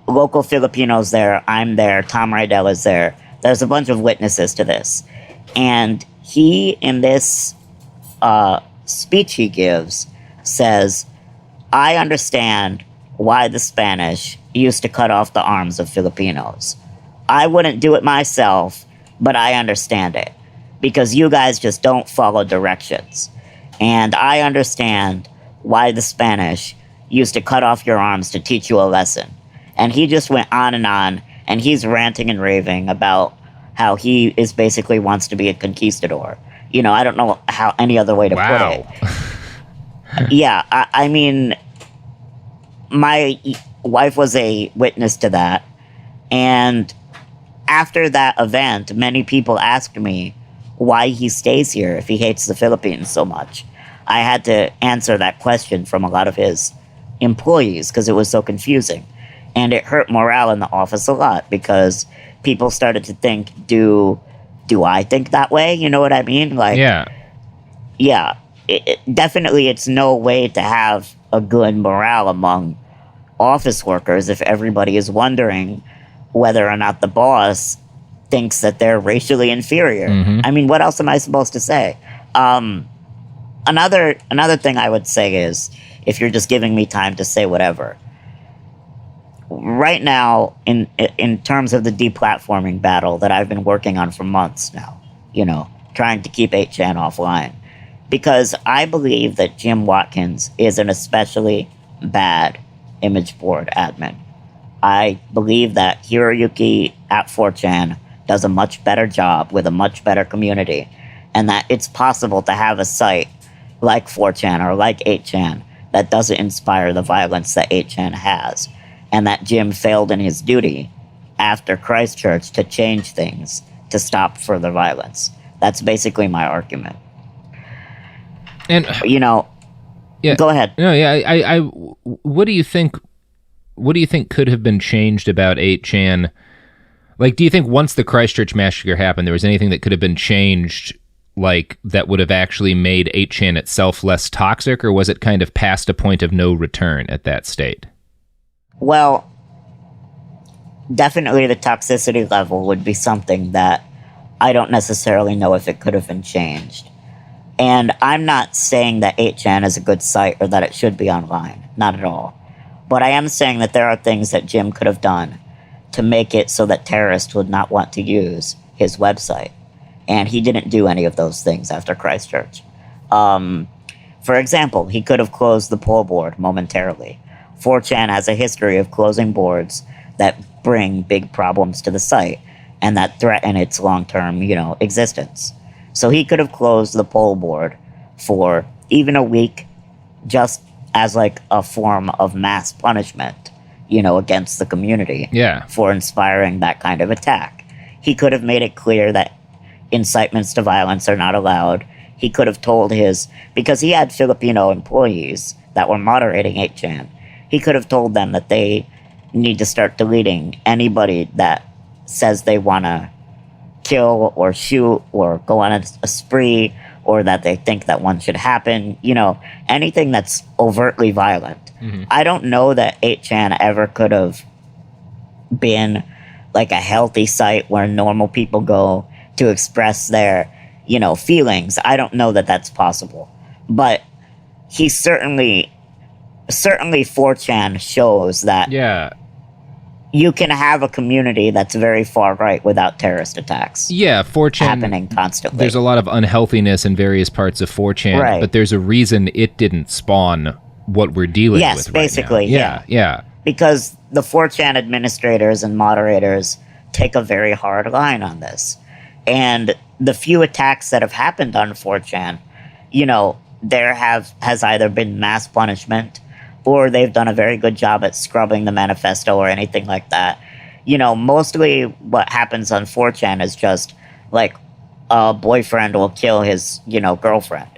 local Filipinos there. I'm there. Tom Rydell is there. There's a bunch of witnesses to this. And he, in this speech he gives, says, I understand why the Spanish used to cut off the arms of Filipinos. I wouldn't do it myself, but I understand it. Because you guys just don't follow directions. And I understand why the Spanish used to cut off your arms to teach you a lesson. And he just went on, and he's ranting and raving about how he is basically wants to be a conquistador. You know, I don't know how any other way to put it. Yeah, I mean, my wife was a witness to that. And after that event, many people asked me why he stays here if he hates the Philippines so much. I had to answer that question from a lot of his employees because it was so confusing. And it hurt morale in the office a lot because people started to think, do I think that way? You know what I mean? Like, yeah, definitely it's no way to have a good morale among office workers if everybody is wondering whether or not the boss thinks that they're racially inferior. I mean, what else am I supposed to say? Another thing I would say is, if you're just giving me time to say whatever, right now, in terms of the deplatforming battle that I've been working on for months now, you know, trying to keep 8chan offline, because I believe that Jim Watkins is an especially bad image board admin. I believe that Hiroyuki at 4chan does a much better job with a much better community, and that it's possible to have a site like 4chan or like 8chan that doesn't inspire the violence that 8chan has, and that Jim failed in his duty after Christchurch to change things to stop further violence. That's basically my argument. And you know, go ahead. No, I what do you think? What do you think could have been changed about 8chan? Like, do you think once the Christchurch massacre happened, there was anything that could have been changed, like, that would have actually made 8chan itself less toxic, or was it kind of past a point of no return at that state? Well, definitely the toxicity level would be something that I don't necessarily know if it could have been changed. And I'm not saying that 8chan is a good site or that it should be online. Not at all. But I am saying that there are things that Jim could have done to make it so that terrorists would not want to use his website. And he didn't do any of those things after Christchurch. For example, he could have closed the poll board momentarily. 4chan has a history of closing boards that bring big problems to the site and that threaten its long-term, you know, existence. So he could have closed the poll board for even a week, just as like a form of mass punishment, you know, against the community for inspiring that kind of attack. He could have made it clear that incitements to violence are not allowed. He could have told because he had Filipino employees that were moderating 8chan, he could have told them that they need to start deleting anybody that says they want to kill or shoot or go on a spree, or that they think that one should happen, you know, anything that's overtly violent. I don't know that 8chan ever could have been like a healthy site where normal people go to express their, you know, feelings. I don't know that that's possible. But he certainly 4chan shows that you can have a community that's very far right without terrorist attacks. Yeah, 4chan happening constantly. There's a lot of unhealthiness in various parts of 4chan, but there's a reason it didn't spawn what we're dealing with right now. Yes, basically, yeah. Because the 4chan administrators and moderators take a very hard line on this. And the few attacks that have happened on 4chan, you know, there has either been mass punishment or they've done a very good job at scrubbing the manifesto or anything like that. You know, mostly what happens on 4chan is just like a boyfriend will kill his, you know, girlfriend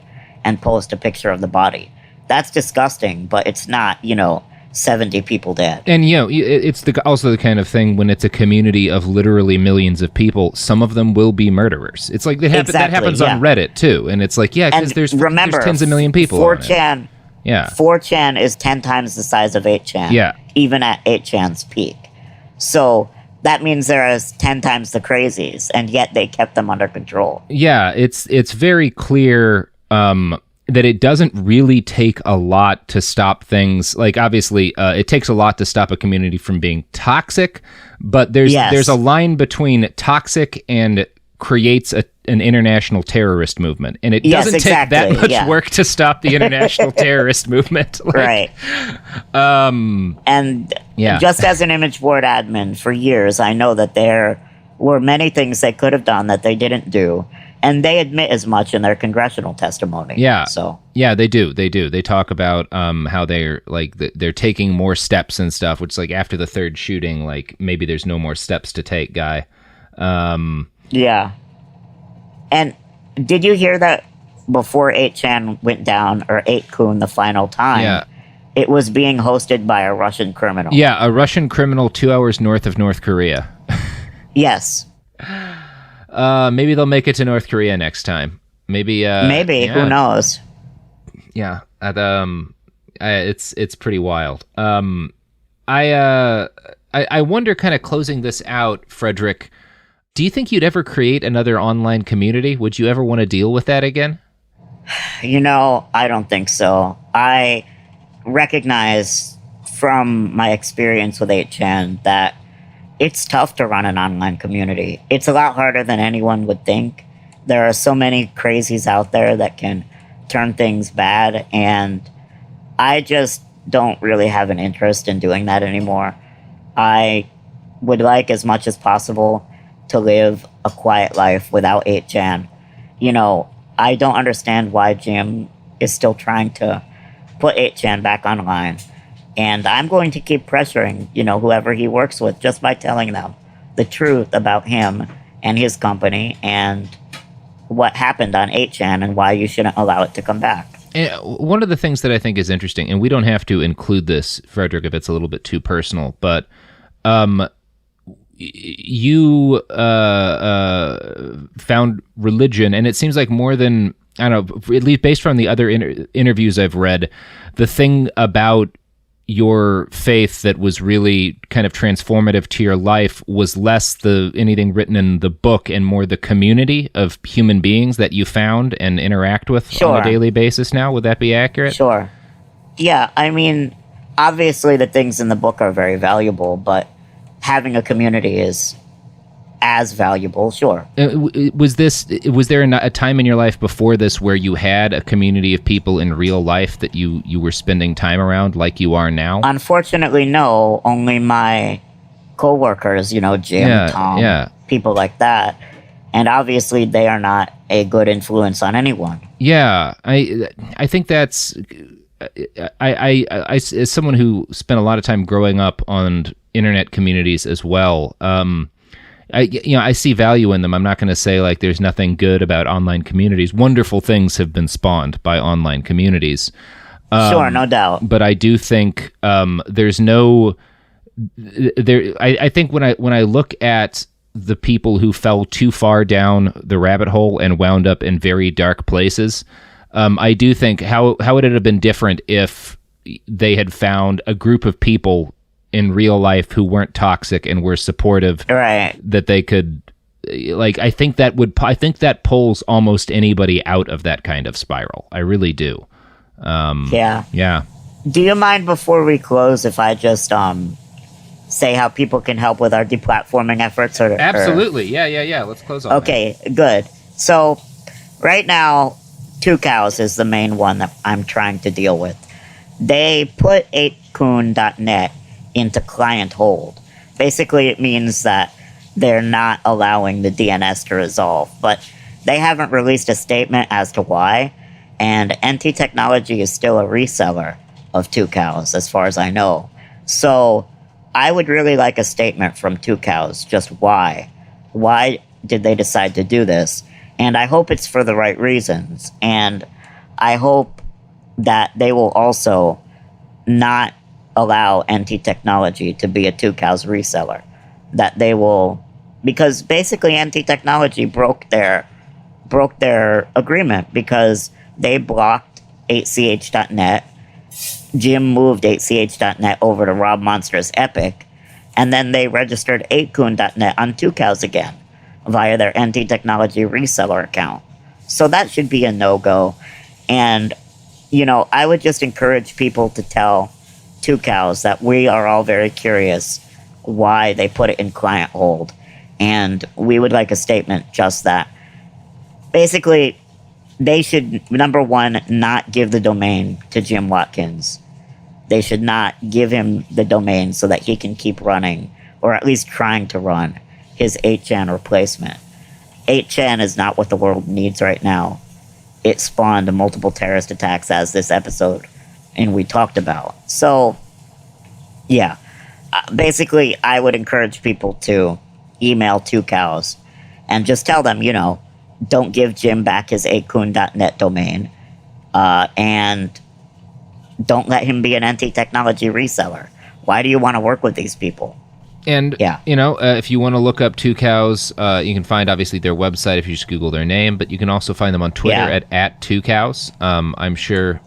and post a picture of the body. That's disgusting, but it's not, you know, 70 people dead. And, you know, it's also the kind of thing when it's a community of literally millions of people, some of them will be murderers. It's like that happens on Reddit, too. And it's like, because there's tens of million people 4chan, 4chan is 10 times the size of 8chan, even at 8chan's peak. So that means there is 10 times the crazies, and yet they kept them under control. Yeah, it's very clear that it doesn't really take a lot to stop things. Like, obviously, it takes a lot to stop a community from being toxic, but there's a line between toxic and creates an international terrorist movement. And it doesn't take that much work to stop the international terrorist movement. Right. And just as an image board admin for years, I know that there were many things they could have done that they didn't do. And they admit as much in their congressional testimony. Yeah, they do. They talk about how they're like they're taking more steps and stuff. Which, like, after the third shooting, like, maybe there's no more steps to take, guy. Yeah. And did you hear that before 8chan went down, or 8kun the final time, Yeah. it was being hosted by a Russian criminal. Yeah, a Russian criminal 2 hours north of North Korea. Yes. Maybe they'll make it to North Korea next time. Maybe. Maybe. Who knows? Yeah. It's pretty wild. I wonder, kind of closing this out, Frederick, do you think you'd ever create another online community? Would you ever want to deal with that again? I don't think so. I recognize from my experience with 8chan that it's tough to run an online community. It's a lot harder than anyone would think. There are so many crazies out there that can turn things bad, and I just don't really have an interest in doing that anymore. I would like, as much as possible, to live a quiet life without 8chan. I don't understand why Jim is still trying to put 8chan back online. And I'm going to keep pressuring, whoever he works with, just by telling them the truth about him and his company and what happened on 8chan and why you shouldn't allow it to come back. And one of the things that I think is interesting, and we don't have to include this, Frederick, if it's a little bit too personal, but you found religion, and it seems like more than, I don't know, at least based from the other interviews I've read, the thing about your faith that was really kind of transformative to your life was less anything written in the book and more the community of human beings that you found and interact with on a daily basis now. Would that be accurate? Sure. Yeah, obviously the things in the book are very valuable, but having a community is as valuable, sure. Was there a time in your life before this where you had a community of people in real life that you were spending time around like you are now? Unfortunately, no. Only my co-workers, Jim, Tom, people like that. And obviously they are not a good influence on anyone. Yeah, I think that's... I as someone who spent a lot of time growing up on internet communities as well, I see value in them. I'm not going to say like there's nothing good about online communities. Wonderful things have been spawned by online communities. Sure, no doubt. But I do think there's no there. I think when I look at the people who fell too far down the rabbit hole and wound up in very dark places, I do think how would it have been different if they had found a group of people in real life who weren't toxic and were supportive, right? That they could, I think that pulls almost anybody out of that kind of spiral. I really do. Yeah. Do you mind, before we close, if I just say how people can help with our deplatforming efforts? Absolutely. Yeah. Let's close on Okay, good. So right now, 2cows is the main one that I'm trying to deal with. They put 8kun.net into client hold. Basically, it means that they're not allowing the DNS to resolve, but they haven't released a statement as to why, and NT Technology is still a reseller of 2cows, as far as I know. So I would really like a statement from 2cows, just why. Why did they decide to do this? And I hope it's for the right reasons, and I hope that they will also not allow NT Technology to be a 2cows reseller. That they will, because basically NT Technology broke their agreement because they blocked 8ch.net. Jim moved 8ch.net over to Rob Monster's Epic, and then they registered 8kun.net on 2cows again via their NT Technology reseller account. So that should be a no-go. And, I would just encourage people to tell 2cows that we are all very curious why they put it in client hold. And we would like a statement just that. Basically, they should, number one, not give the domain to Jim Watkins. They should not give him the domain so that he can keep running, or at least trying to run, his 8chan replacement. 8chan is not what the world needs right now. It spawned multiple terrorist attacks, as this episode and we talked about. So, yeah. Basically, I would encourage people to email 2cows and just tell them, don't give Jim back his 8kun.net domain, and don't let him be an NT technology reseller. Why do you want to work with these people? And, if you want to look up Two Cows, you can find, obviously, their website if you just Google their name, but you can also find them on Twitter at Two Cows. I'm sure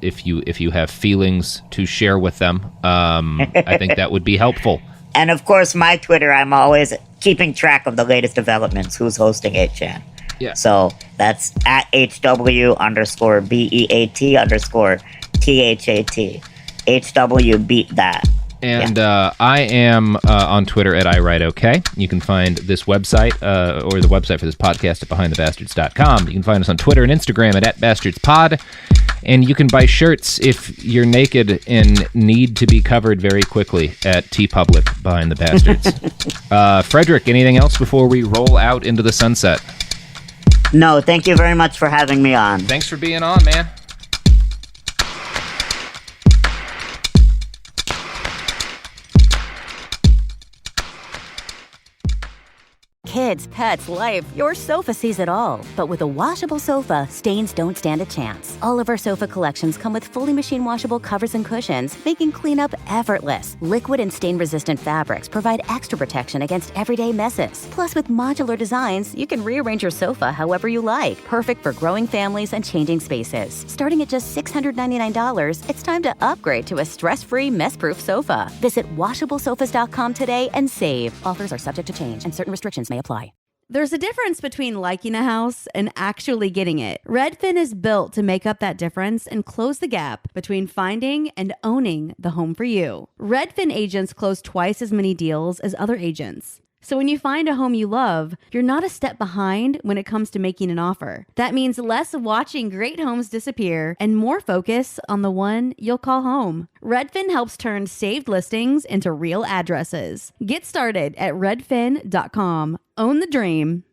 if you have feelings to share with them, I think that would be helpful. And, of course, my Twitter, I'm always keeping track of the latest developments, who's hosting 8chan. Yeah. So that's at HW_BEAT_THAT. HW beat that. And I am on Twitter at iWriteOK. You can find this website, or the website for this podcast, at BehindTheBastards.com. You can find us on Twitter and Instagram at @BastardsPod. And you can buy shirts if you're naked and need to be covered very quickly at TeePublic Behind the Bastards. Frederick, anything else before we roll out into the sunset? No, thank you very much for having me on. Thanks for being on, man. Kids, pets, life, your sofa sees it all. But with a washable sofa, stains don't stand a chance. All of our sofa collections come with fully machine washable covers and cushions, making cleanup effortless. Liquid and stain-resistant fabrics provide extra protection against everyday messes. Plus, with modular designs, you can rearrange your sofa however you like. Perfect for growing families and changing spaces. Starting at just $699, it's time to upgrade to a stress-free, mess-proof sofa. Visit washablesofas.com today and save. Offers are subject to change and certain restrictions may apply. There's a difference between liking a house and actually getting it. Redfin is built to make up that difference and close the gap between finding and owning the home for you. Redfin agents close twice as many deals as other agents. So when you find a home you love, you're not a step behind when it comes to making an offer. That means less watching great homes disappear and more focus on the one you'll call home. Redfin helps turn saved listings into real addresses. Get started at redfin.com. Own the dream.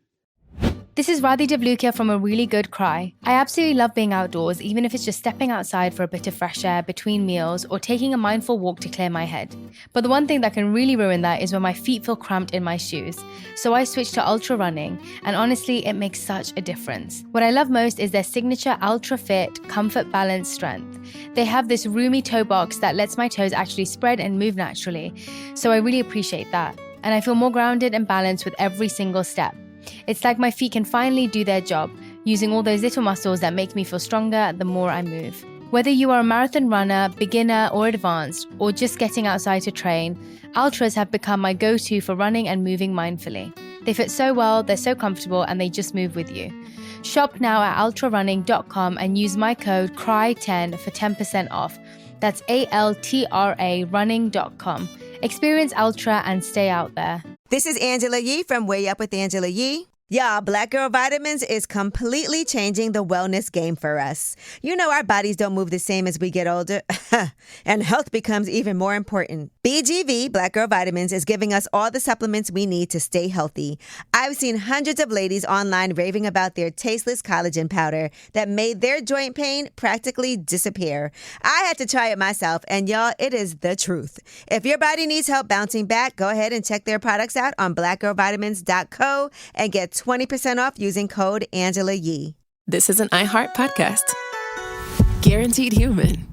This is Radhi Devlukia from A Really Good Cry. I absolutely love being outdoors, even if it's just stepping outside for a bit of fresh air between meals or taking a mindful walk to clear my head. But the one thing that can really ruin that is when my feet feel cramped in my shoes. So I switched to ultra running, and honestly, it makes such a difference. What I love most is their signature Ultra Fit Comfort Balance Strength. They have this roomy toe box that lets my toes actually spread and move naturally. So I really appreciate that. And I feel more grounded and balanced with every single step. It's like my feet can finally do their job, using all those little muscles that make me feel stronger the more I move. Whether you are a marathon runner, beginner or advanced, or just getting outside to train, Ultras have become my go-to for running and moving mindfully. They fit so well, they're so comfortable, and they just move with you. Shop now at ultrarunning.com and use my code CRY10 for 10% off. That's ALTRA running.com. Experience Ultra and stay out there. This is Angela Yee from Way Up with Angela Yee. Y'all, Black Girl Vitamins is completely changing the wellness game for us. You know our bodies don't move the same as we get older, and health becomes even more important. BGV, Black Girl Vitamins, is giving us all the supplements we need to stay healthy. I've seen hundreds of ladies online raving about their tasteless collagen powder that made their joint pain practically disappear. I had to try it myself, and y'all, it is the truth. If your body needs help bouncing back, go ahead and check their products out on blackgirlvitamins.co and get 20% off using code Angela Yee. This is an iHeart podcast. Guaranteed human.